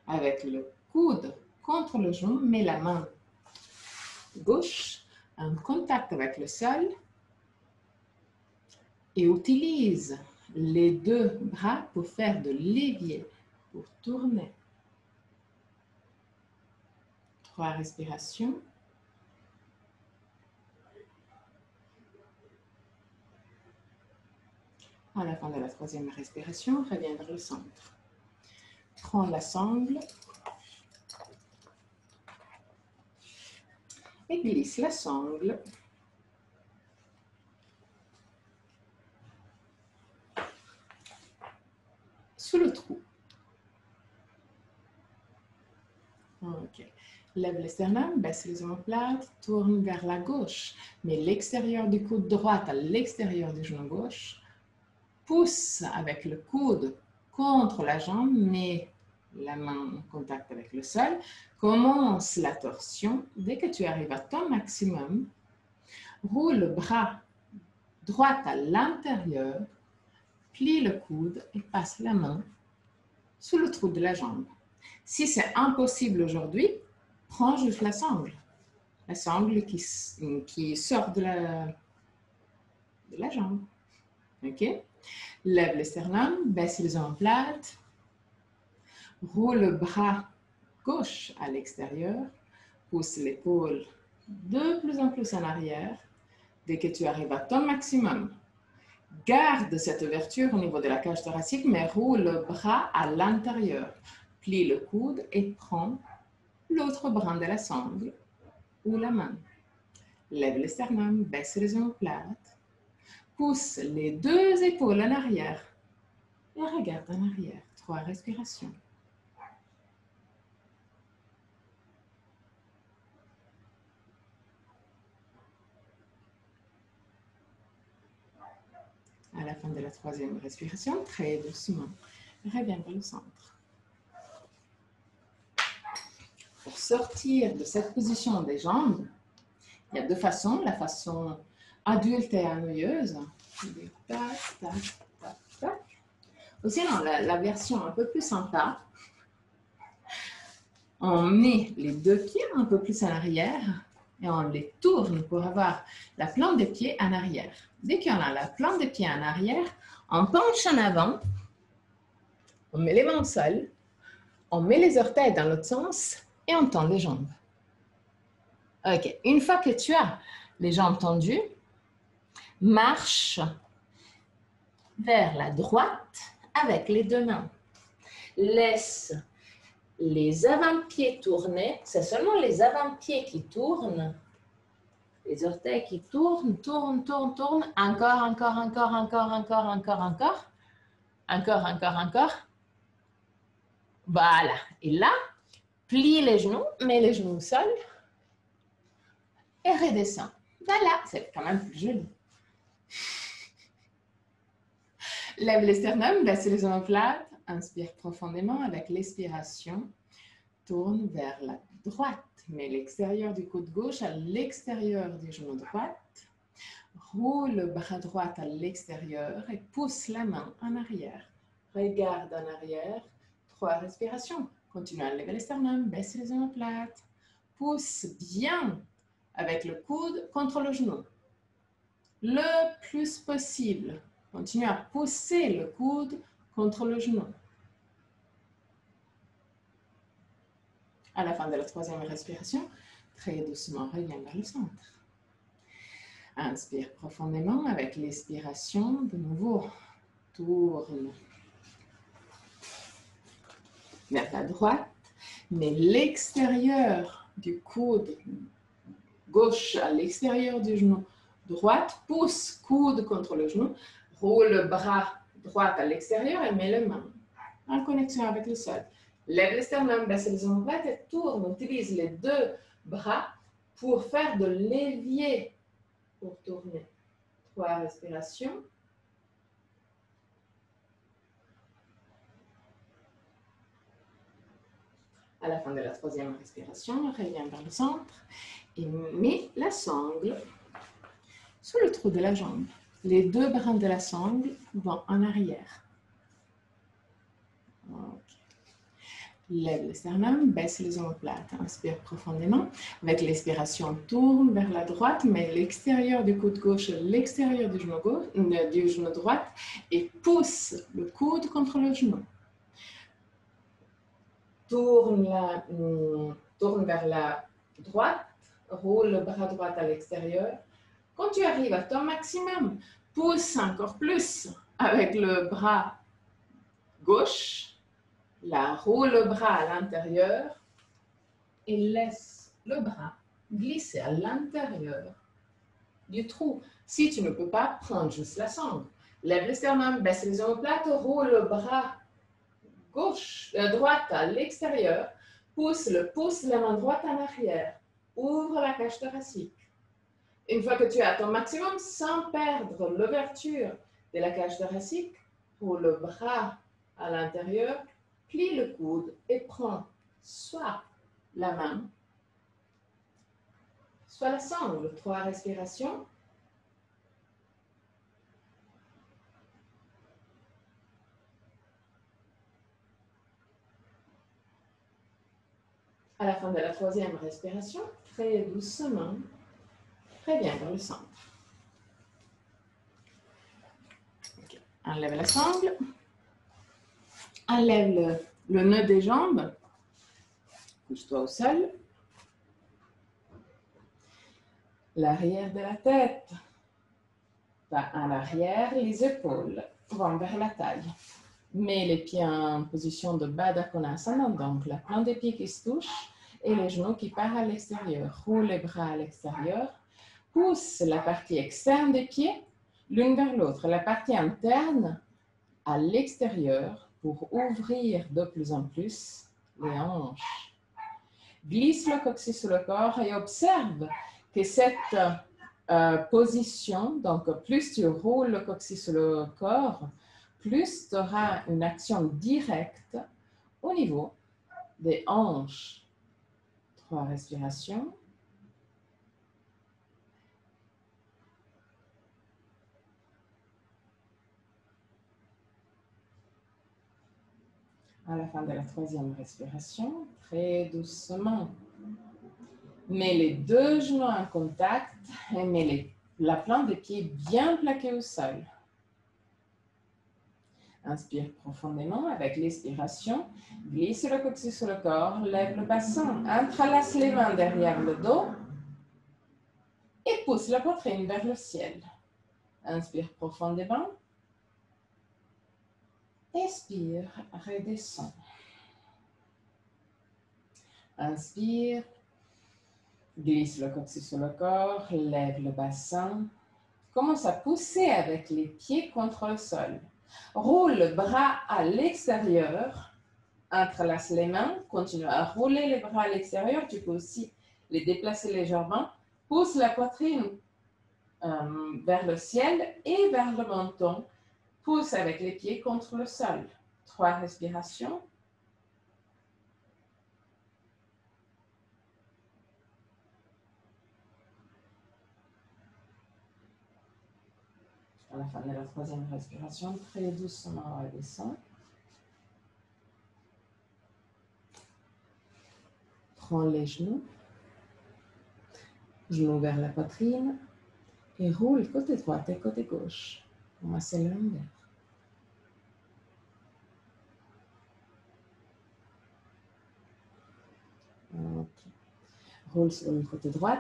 avec le coude contre le genou, mets la main gauche en contact avec le sol et utilise les 2 bras pour faire de l'évier, pour tourner. 3 respirations. À la fin de la 3e respiration, reviens vers le centre. Prends la sangle et glisse la sangle sous le trou. Ok. Lève le sternum, baisse les omoplates, tourne vers la gauche. Mets l'extérieur du coude droit à l'extérieur du genou gauche. Pousse avec le coude contre la jambe, mets la main en contact avec le sol. Commence la torsion. Dès que tu arrives à ton maximum, roule le bras droit à l'intérieur, plie le coude et passe la main sous le trou de la jambe. Si c'est impossible aujourd'hui, prends juste la sangle qui sort de la jambe. Ok? Lève le sternum, baisse les omoplates, roule le bras gauche à l'extérieur, pousse l'épaule de plus en plus en arrière. Dès que tu arrives à ton maximum, garde cette ouverture au niveau de la cage thoracique, mais roule le bras à l'intérieur. Plie le coude et prends l'autre bras de la sangle ou la main. Lève le sternum, baisse les omoplates, pousse les 2 épaules en arrière et regarde en arrière. 3 respirations. À la fin de la 3e respiration, très doucement, reviens vers le centre. Pour sortir de cette position des jambes, il y a 2 façons. La façon adulte et ennuyeuse. Tac, tac, tac, tac. Ou sinon, la version un peu plus sympa. On met les 2 pieds un peu plus en arrière et on les tourne pour avoir la plante des pieds en arrière. Dès qu'on a la plante des pieds en arrière, on penche en avant, on met les mains au sol, on met les orteils dans l'autre sens et on tend les jambes. Ok, une fois que tu as les jambes tendues, Marche vers la droite avec les deux mains. Laisse les avant-pieds tourner. C'est seulement les avant-pieds qui tournent. Les orteils qui tournent, tournent, tournent, tournent. Encore, encore, encore, encore, encore, encore, encore. Encore, encore, encore. Voilà. Et là, plie les genoux, mets les genoux au sol et redescends. Voilà, c'est quand même plus joli. Lève les sternums, baisse les omoplates, inspire profondément avec l'expiration. Tourne vers la droite. Mets l'extérieur du coude gauche à l'extérieur du genou droit. Roule le bras droit à l'extérieur et pousse la main en arrière. Regarde en arrière. 3 respirations. Continue à lever les sternums, baisse les omoplates. Pousse bien avec le coude contre le genou. Le plus possible. Continue à pousser le coude contre le genou. À la fin de la 3e respiration, très doucement, reviens vers le centre. Inspire profondément avec l'expiration. De nouveau, tourne vers la droite. Mets l'extérieur du coude gauche à l'extérieur du genou droite. Pousse coude contre le genou. Roule le bras droit à l'extérieur et mets les mains en connexion avec le sol. Lève le sternum, baisse les omoplates et tourne. Utilise les 2 bras pour faire de l'évier. Pour tourner. 3 respirations. À la fin de la 3e respiration, reviens vers le centre et mets la sangle sous le trou de la jambe. Les 2 brins de la sangle vont en arrière. Okay. Lève le sternum, baisse les omoplates. Inspire profondément. Avec l'expiration, tourne vers la droite, mets l'extérieur du coude gauche à l'extérieur du genou droit et pousse le coude contre le genou. Tourne vers la droite, roule le bras droit à l'extérieur. Quand tu arrives à ton maximum, pousse encore plus avec le bras gauche. Là, roule le bras à l'intérieur et laisse le bras glisser à l'intérieur du trou. Si tu ne peux pas, prends juste la sangle. Lève le sternum, baisse les omoplates, roule le bras droite à l'extérieur, pousse la main droite en arrière, ouvre la cage thoracique. Une fois que tu as ton maximum, sans perdre l'ouverture de la cage thoracique, roule le bras à l'intérieur, plie le coude et prends soit la main, soit la sangle. 3 respirations. À la fin de la 3e respiration, très doucement, reviens vers le centre. Okay. Enlève la sangle. Enlève le nœud des jambes. Couche-toi au sol. L'arrière de la tête va en arrière, les épaules vont vers la taille. Mets les pieds en position de Baddha Konasana, donc la plante des pieds qui se touche et les genoux qui partent à l'extérieur. Roule les bras à l'extérieur. Pousse la partie externe des pieds l'une vers l'autre. La partie interne à l'extérieur pour ouvrir de plus en plus les hanches. Glisse le coccyx sur le corps et observe que cette position, donc plus tu roules le coccyx sur le corps, plus tu auras une action directe au niveau des hanches. 3 respirations. À la fin de la 3e respiration, très doucement, mets les 2 genoux en contact et mets la plante des pieds bien plaquée au sol. Inspire profondément avec l'expiration, glisse le coccyx sur le corps, lève le bassin, entrelace les mains derrière le dos et pousse la poitrine vers le ciel. Inspire profondément. Expire, redescends. Inspire. Glisse le coccyx sur le corps, lève le bassin. Commence à pousser avec les pieds contre le sol. Roule le bras à l'extérieur. Entrelace les mains. Continue à rouler les bras à l'extérieur. Tu peux aussi les déplacer légèrement. Pousse la poitrine vers le ciel et vers le menton. Pousse avec les pieds contre le sol. 3 respirations. À la fin de la 3e respiration, très doucement redescends. Prends les genoux vers la poitrine et roule côté droit et côté gauche. Moi, c'est l'envers. Okay. Roule sur le côté droit,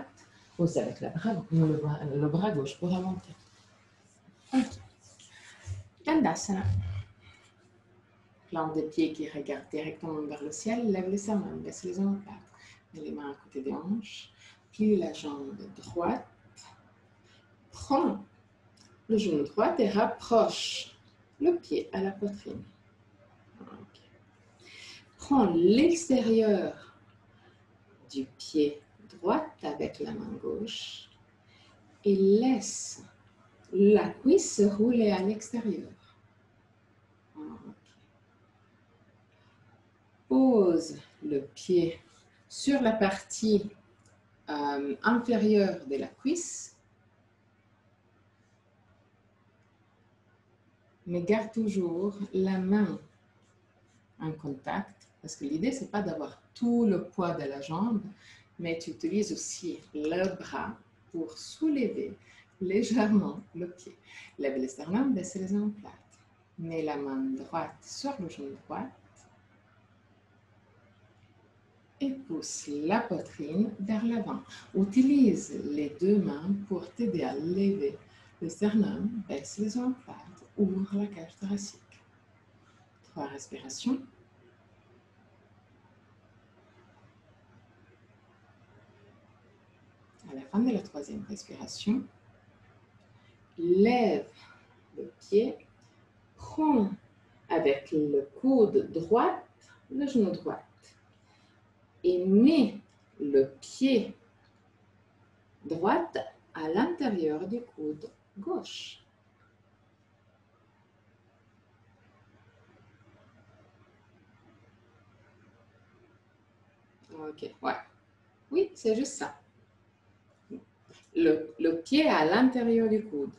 pousse avec le bras gauche pour remonter. Okay. Dandasana. Plante des pieds qui regardent directement vers le ciel, lève les mains, baisse les omoplates. Mets les mains à côté des hanches, plie la jambe droite, prends le genou droit et rapproche le pied à la poitrine. Okay. Prends l'extérieur du pied droit avec la main gauche et laisse la cuisse rouler à l'extérieur. Pose le pied sur la partie inférieure de la cuisse, mais garde toujours la main en contact, parce que l'idée, ce n'est pas d'avoir tout le poids de la jambe, mais tu utilises aussi le bras pour soulever légèrement le pied. Lève les sternums, baisse les omoplates. Mets la main droite sur le genou droit et pousse la poitrine vers l'avant. Utilise les 2 mains pour t'aider à lever le sternum, baisse les omoplates, ouvre la cage thoracique. 3 respirations. À la fin de la 3e respiration, lève le pied, prends avec le coude droit le genou droit et mets le pied droit à l'intérieur du coude gauche. Ok, ouais. Oui, c'est juste ça. Le pied à l'intérieur du coude.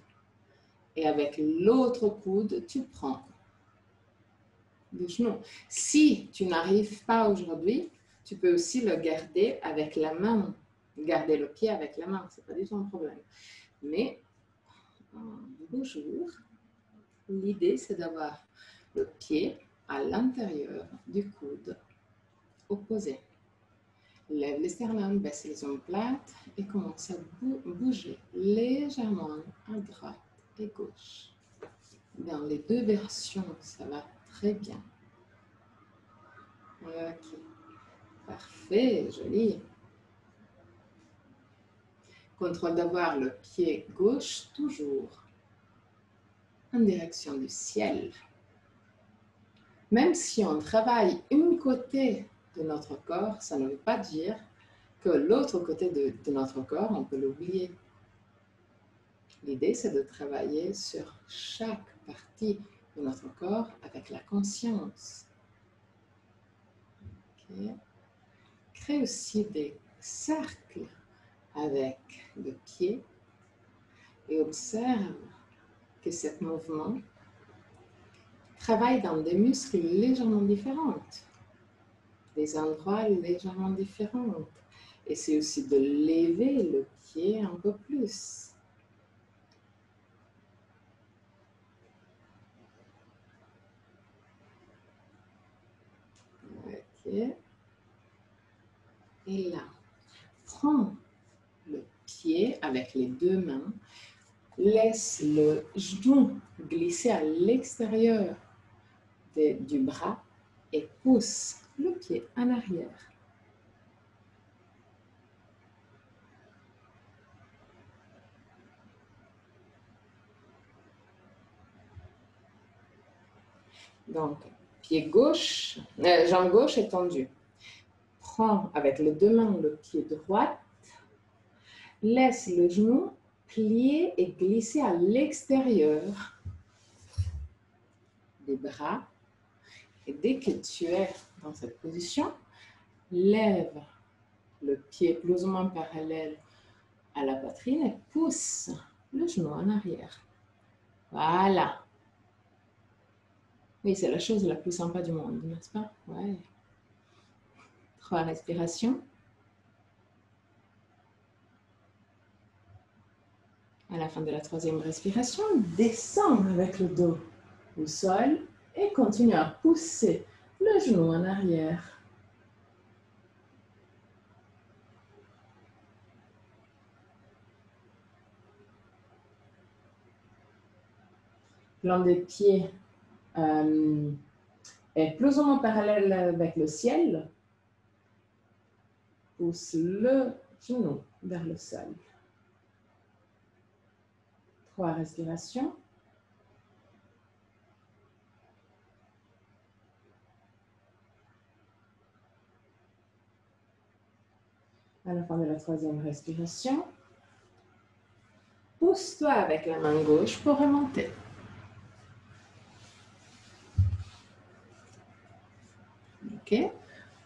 Et avec l'autre coude, tu prends le genou. Si tu n'arrives pas aujourd'hui, tu peux aussi le garder avec la main. Garder le pied avec la main, ce n'est pas du tout un problème. Mais, bonjour, l'idée c'est d'avoir le pied à l'intérieur du coude opposé. Lève les sternums, baisse les omoplates et commence à bouger légèrement à droite et gauche. Dans les 2 versions, ça va très bien. Ok, parfait, joli. Contrôle d'avoir le pied gauche toujours en direction du ciel. Même si on travaille un côté de notre corps, ça ne veut pas dire que l'autre côté de notre corps, on peut l'oublier. L'idée, c'est de travailler sur chaque partie de notre corps avec la conscience. Okay. Crée aussi des cercles avec le pied et observe que ce mouvement travaille dans des muscles légèrement différents, des endroits légèrement différents. Et c'est aussi de lever le pied un peu plus. Ok. Et là, prends le pied avec les 2 mains, Laisse le genou glisser à l'extérieur du bras et pousse le pied en arrière. Donc, pied gauche, jambe gauche étendue. Prends avec les deux mains le pied droit. Laisse le genou plier et glisser à l'extérieur des bras. Et dès que tu es dans cette position, lève le pied plus ou moins parallèle à la poitrine et pousse le genou en arrière. Voilà. Oui, c'est la chose la plus sympa du monde, n'est-ce pas? Ouais. 3 respirations. À la fin de la 3e respiration, descends avec le dos au sol et continue à pousser le genou en arrière. Plan des pieds est plus ou moins parallèle avec le ciel. Pousse le genou vers le sol. 3 respirations. À la fin de la 3e respiration, pousse-toi avec la main gauche pour remonter. Ok.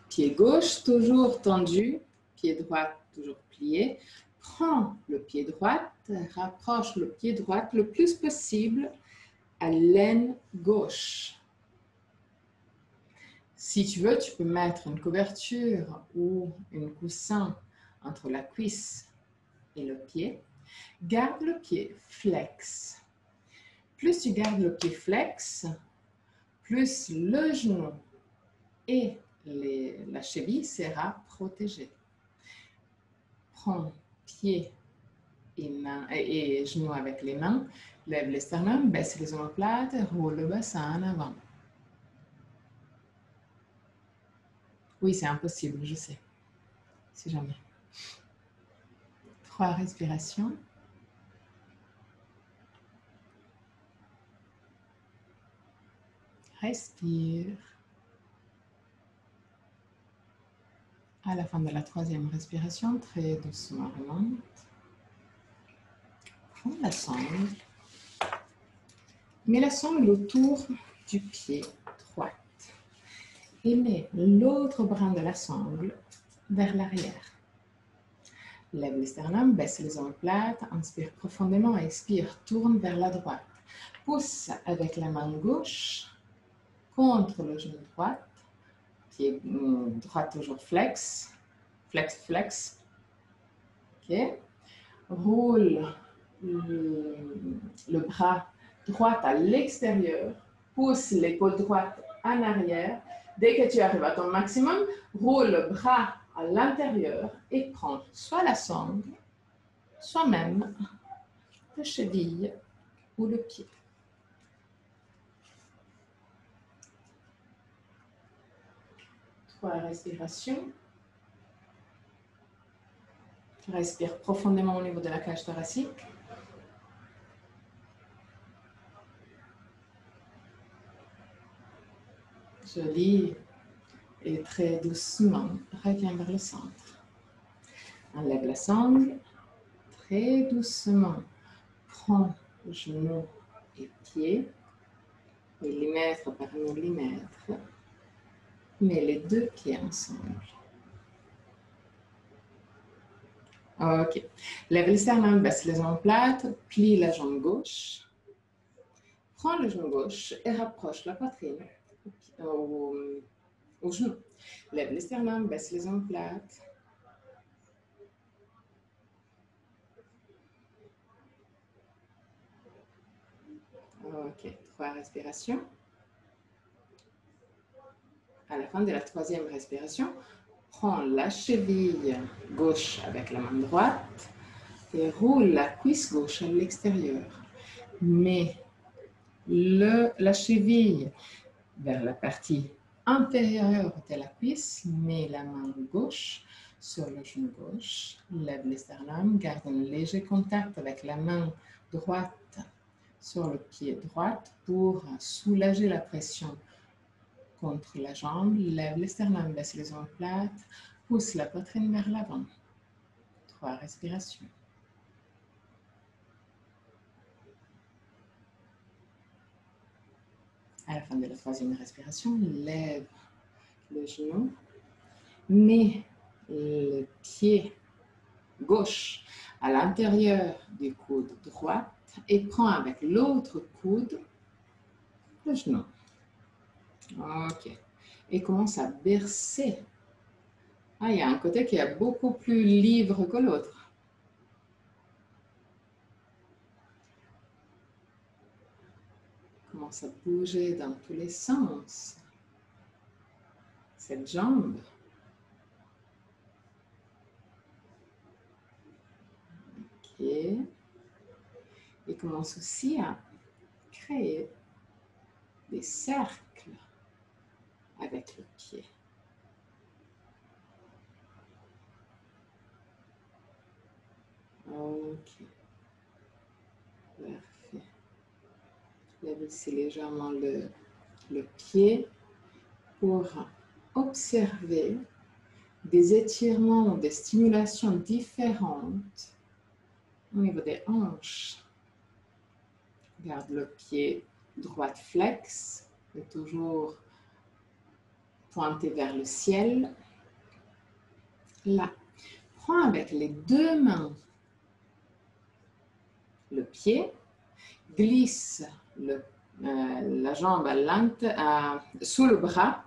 Pied gauche toujours tendu, pied droit toujours plié. Prends le pied droit, rapproche le pied droit le plus possible à l'aine gauche. Si tu veux, tu peux mettre une couverture ou un coussin entre la cuisse et le pied. Garde le pied flex. Plus tu gardes le pied flex, plus le genou et la cheville sera protégée. Prends pied et genou avec les mains, lève les sternums, baisse les omoplates, roule le bassin en avant. Oui, c'est impossible, je sais. Si jamais. 3 respirations. Respire. À la fin de la 3e respiration, très doucement remonte. Prends la sangle. Mets la sangle autour du pied droit. Et mets l'autre brin de la sangle vers l'arrière. Lève le sternum, baisse les omoplates, inspire profondément, expire, tourne vers la droite. Pousse avec la main gauche contre le genou droit, pied droit toujours flex, flex, flex. Ok. Roule le bras droit à l'extérieur, pousse l'épaule droite en arrière. Dès que tu arrives à ton maximum, roule le bras à l'intérieur et prends soit la sangle, soit même la cheville ou le pied. Trois respirations. Respire profondément au niveau de la cage thoracique. Joli. Et très doucement, reviens vers le centre. Enlève la sangle. Très doucement, prends genou et pied, millimètre par millimètre. Mets les deux pieds ensemble. Ok. Lève le sternum, baisse les omoplates, plie la jambe gauche. Prends le genou gauche et rapproche la poitrine au genou. Lève le sternum, baisse les omoplates. Ok. 3 respirations. À la fin de la 3e respiration, prends la cheville gauche avec la main droite, et roule la cuisse gauche à l'extérieur. Mets la cheville vers la partie intérieure de la cuisse, mets la main gauche sur le genou gauche, lève le sternum, garde un léger contact avec la main droite sur le pied droit pour soulager la pression contre la jambe, lève le sternum, baisse les omoplates, pousse la poitrine vers l'avant. 3 respirations. À la fin de la 3e respiration, lève le genou, mets le pied gauche à l'intérieur du coude droit et prends avec l'autre coude le genou. Ok. Et commence à bercer. Ah, il y a un côté qui est beaucoup plus libre que l'autre. Commence à bouger dans tous les sens. Cette jambe. Ok. Et commence aussi à créer des cercles avec le pied. Ok. Parfait. Baissez légèrement le pied pour observer des étirements, des stimulations différentes au niveau des hanches. Garde le pied droit flex et toujours pointé vers le ciel. Là, prends avec les 2 mains le pied, glisse la jambe sous le bras,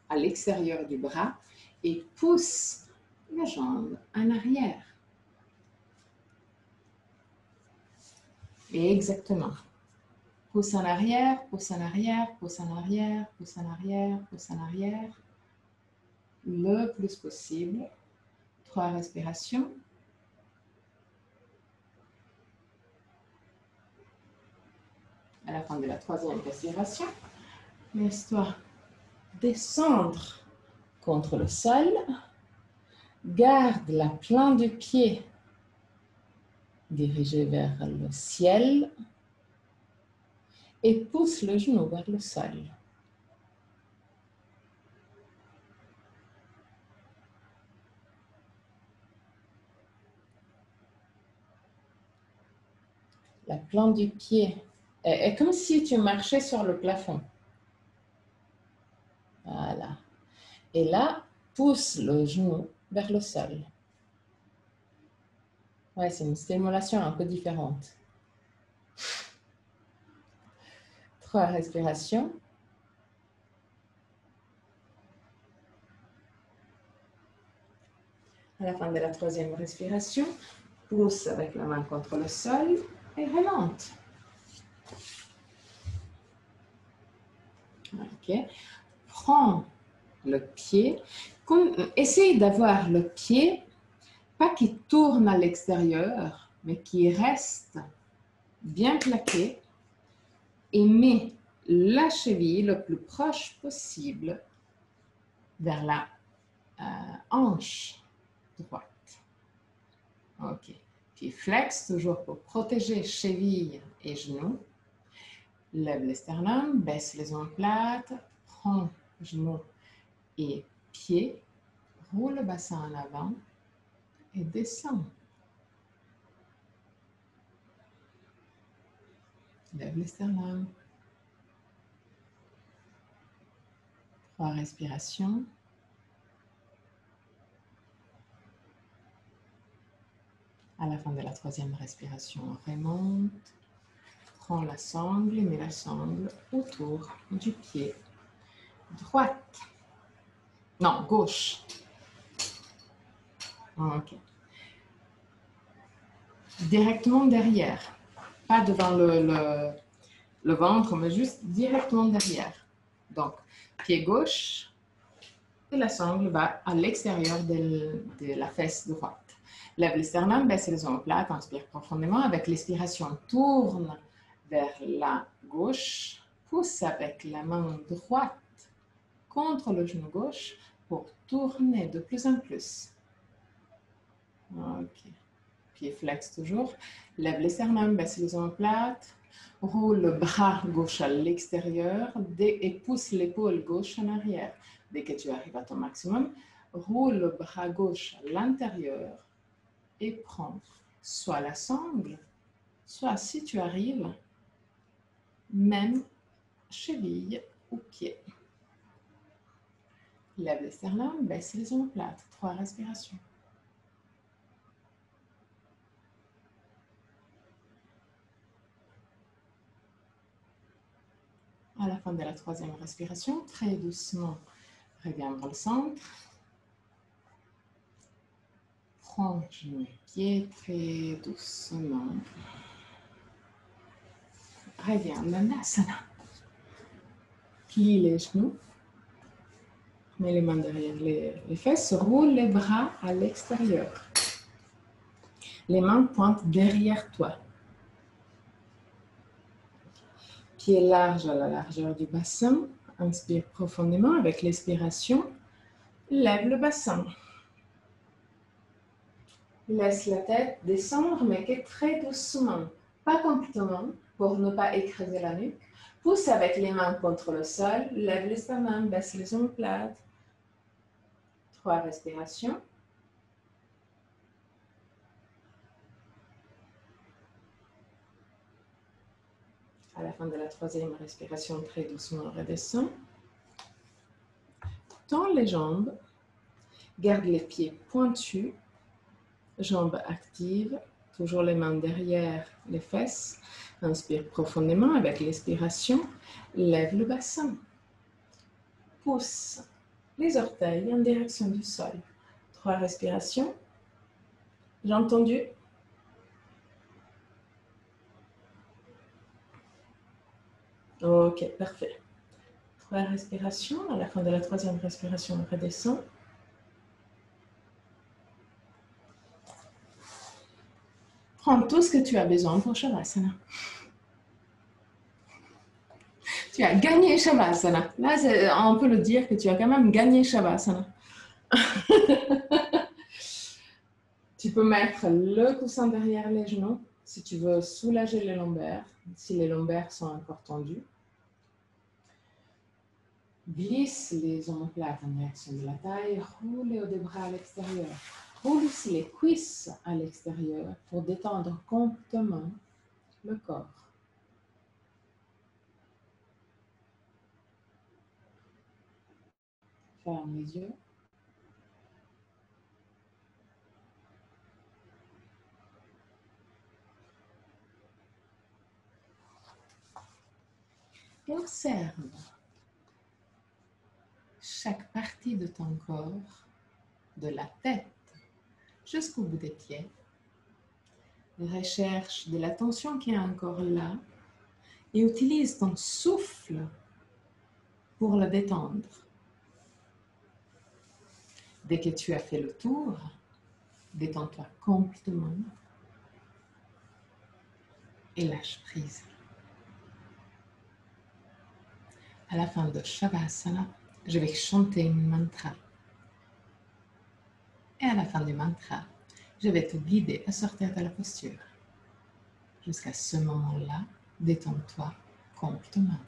à l'extérieur du bras, et pousse la jambe en arrière. Et exactement. Pousse en arrière, pousse en arrière, pousse en arrière, pousse en arrière, pousse en arrière. Le plus possible. 3 respirations. À la fin de la 3e respiration, laisse-toi descendre contre le sol. Garde la plante du pied dirigée vers le ciel et pousse le genou vers le sol. La plante du pied est comme si tu marchais sur le plafond. Voilà. Et là, pousse le genou vers le sol. Ouais, c'est une stimulation un peu différente. 3 respirations. À la fin de la 3e respiration, pousse avec la main contre le sol et remonte. Ok. Prends le pied. Essaye d'avoir le pied, pas qui tourne à l'extérieur, mais qui reste bien plaqué. Et mets la cheville le plus proche possible vers la hanche droite. Ok. Puis flex, toujours pour protéger cheville et genoux. Lève le sternum, baisse les omoplates, prends genoux et pieds, roule le bassin en avant et descends. Lève le sternum. 3 respirations. À la fin de la 3e respiration, on remonte. Prends la sangle et mets la sangle autour du pied droite. Non, gauche. Ok. Directement derrière. Pas devant le ventre, mais juste directement derrière. Donc, pied gauche et la sangle va à l'extérieur de la fesse droite. Lève le sternum, baisse les omoplates, inspire profondément. Avec l'expiration, tourne vers la gauche. Pousse avec la main droite contre le genou gauche pour tourner de plus en plus. Ok. Pied flex toujours. Lève les sternum, baisse les omoplates. Roule le bras gauche à l'extérieur et pousse l'épaule gauche en arrière. Dès que tu arrives à ton maximum, roule le bras gauche à l'intérieur et prends soit la sangle, soit si tu arrives, même cheville ou pied. Lève les sternum, baisse les omoplates. 3 respirations. À la fin de la 3e respiration, très doucement, reviens vers le centre. Prends genoux et pieds très doucement. Reviens, Dandasana. Plie les genoux. Mets les mains derrière les fesses. Roule les bras à l'extérieur. Les mains pointent derrière toi. Pieds larges à la largeur du bassin. Inspire profondément avec l'expiration. Lève le bassin. Laisse la tête descendre, mais que très doucement. Pas complètement, pour ne pas écraser la nuque. Pousse avec les mains contre le sol. Lève les sternums, baisse les omoplates. 3 respirations. À la fin de la 3e respiration, très doucement, redescend. Tends les jambes. Garde les pieds pointus. Jambes actives. Toujours les mains derrière les fesses. Inspire profondément avec l'expiration. Lève le bassin. Pousse les orteils en direction du sol. 3 respirations. J'ai entendu. Ok, parfait. 3 respirations. À la fin de la 3e respiration, on redescend. Prends tout ce que tu as besoin pour Shavasana. Tu as gagné Shavasana. Là, on peut le dire que tu as quand même gagné Shavasana. Tu peux mettre le coussin derrière les genoux si tu veux soulager les lombaires, si les lombaires sont encore tendus. Glisse les omoplates en direction de la taille, roule les hauts des bras à l'extérieur. Roule aussi les cuisses à l'extérieur pour détendre complètement le corps. Ferme les yeux. Et observe chaque partie de ton corps, de la tête jusqu'au bout des pieds. Recherche de la tension qui est encore là et utilise ton souffle pour la détendre. Dès que tu as fait le tour, détends-toi complètement et lâche prise. À la fin de Shavasana, je vais chanter un mantra. Et à la fin du mantra, je vais te guider à sortir de la posture. Jusqu'à ce moment-là, détends-toi complètement.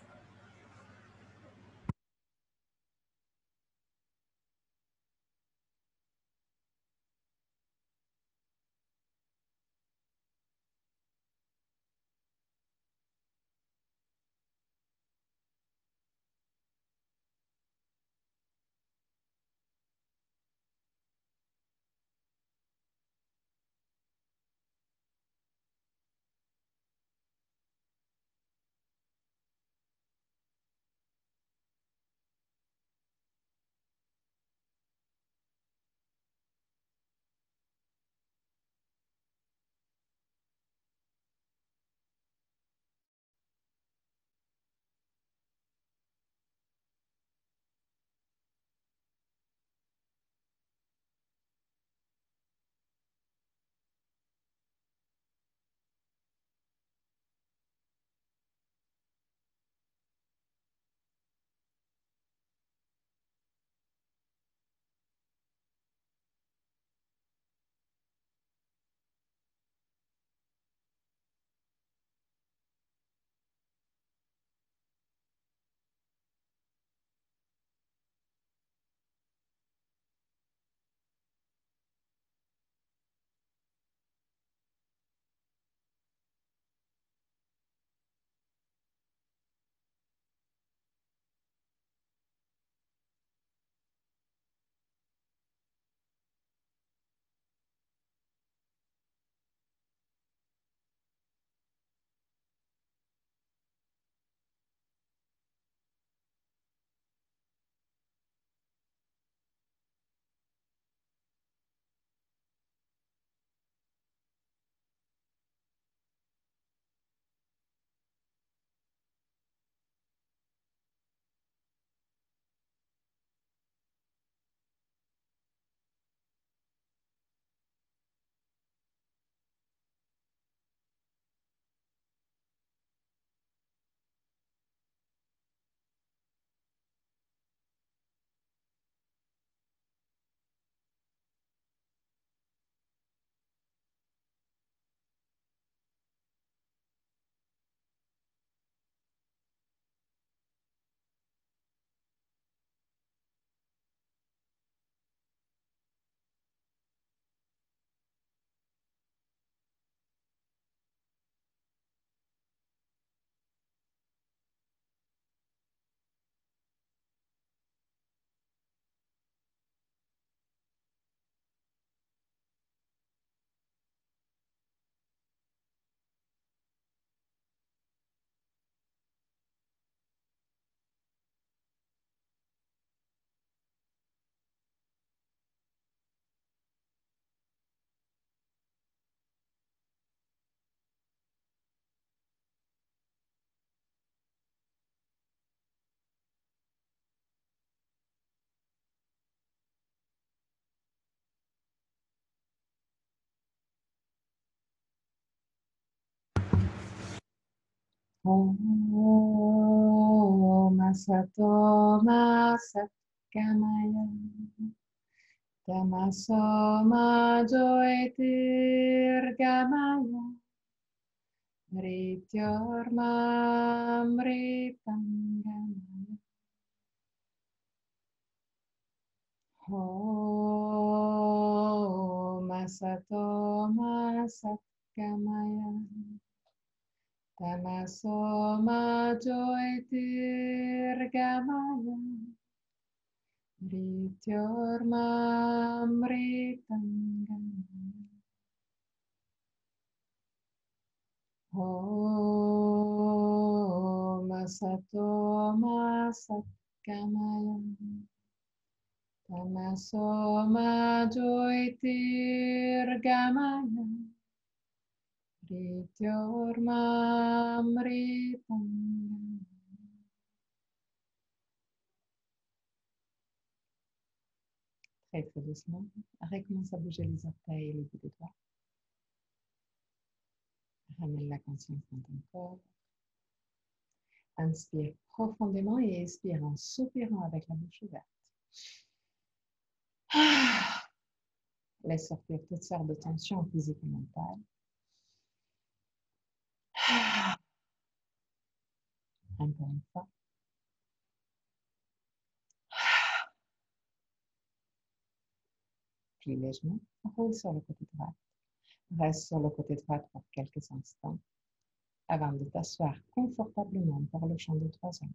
Om Asato Ma Sat Gamaya. Tamaso Ma Jyotirgamaya. Mrityorma Mritangamaya. Om Asato Ma Sat Gamaya. Tamaso Ma Jyotirgamaya. Mrityorma Mritangamaya. Om Asato Ma Sat Gamaya. Tamaso Ma Jyotirgamaya. Mrityorma Mritangamaya. Très très doucement, recommence à bouger les orteils et les bouts des doigts. Ramène la conscience dans ton corps. Inspire profondément et expire en soupirant avec la bouche ouverte. Laisse sortir toutes sortes de tensions physiques et mentales. Encore une fois. Plie les genoux, roule sur le côté droit. Reste sur le côté droit pour quelques instants avant de t'asseoir confortablement pour le chant de 3 secondes.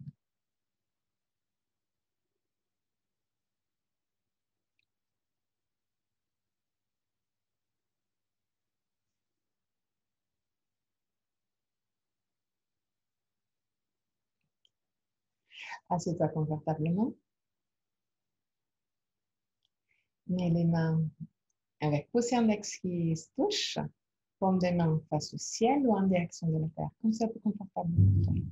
Assieds-toi confortablement. Mets les mains avec pouce index qui se touche. Paume des mains face au ciel ou en direction de la terre, comme ça plus confortablement pour toi.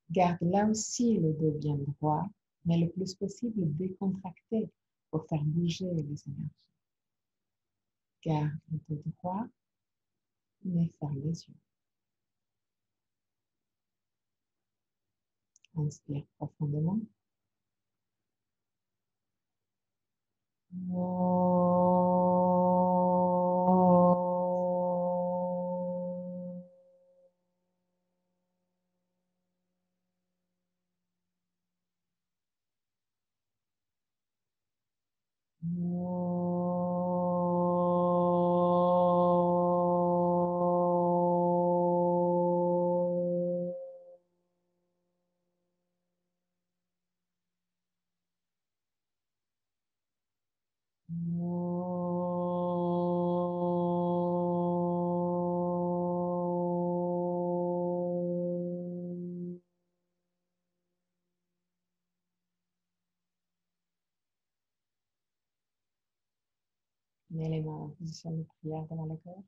Garde là aussi le dos bien droit, mais le plus possible décontracté pour faire bouger les énergies. Garde le dos droit, mais ferme les yeux. Inspire profondément. Mets les mains en position de prière devant le cœur.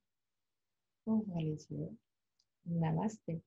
Ouvre les yeux. Namasté.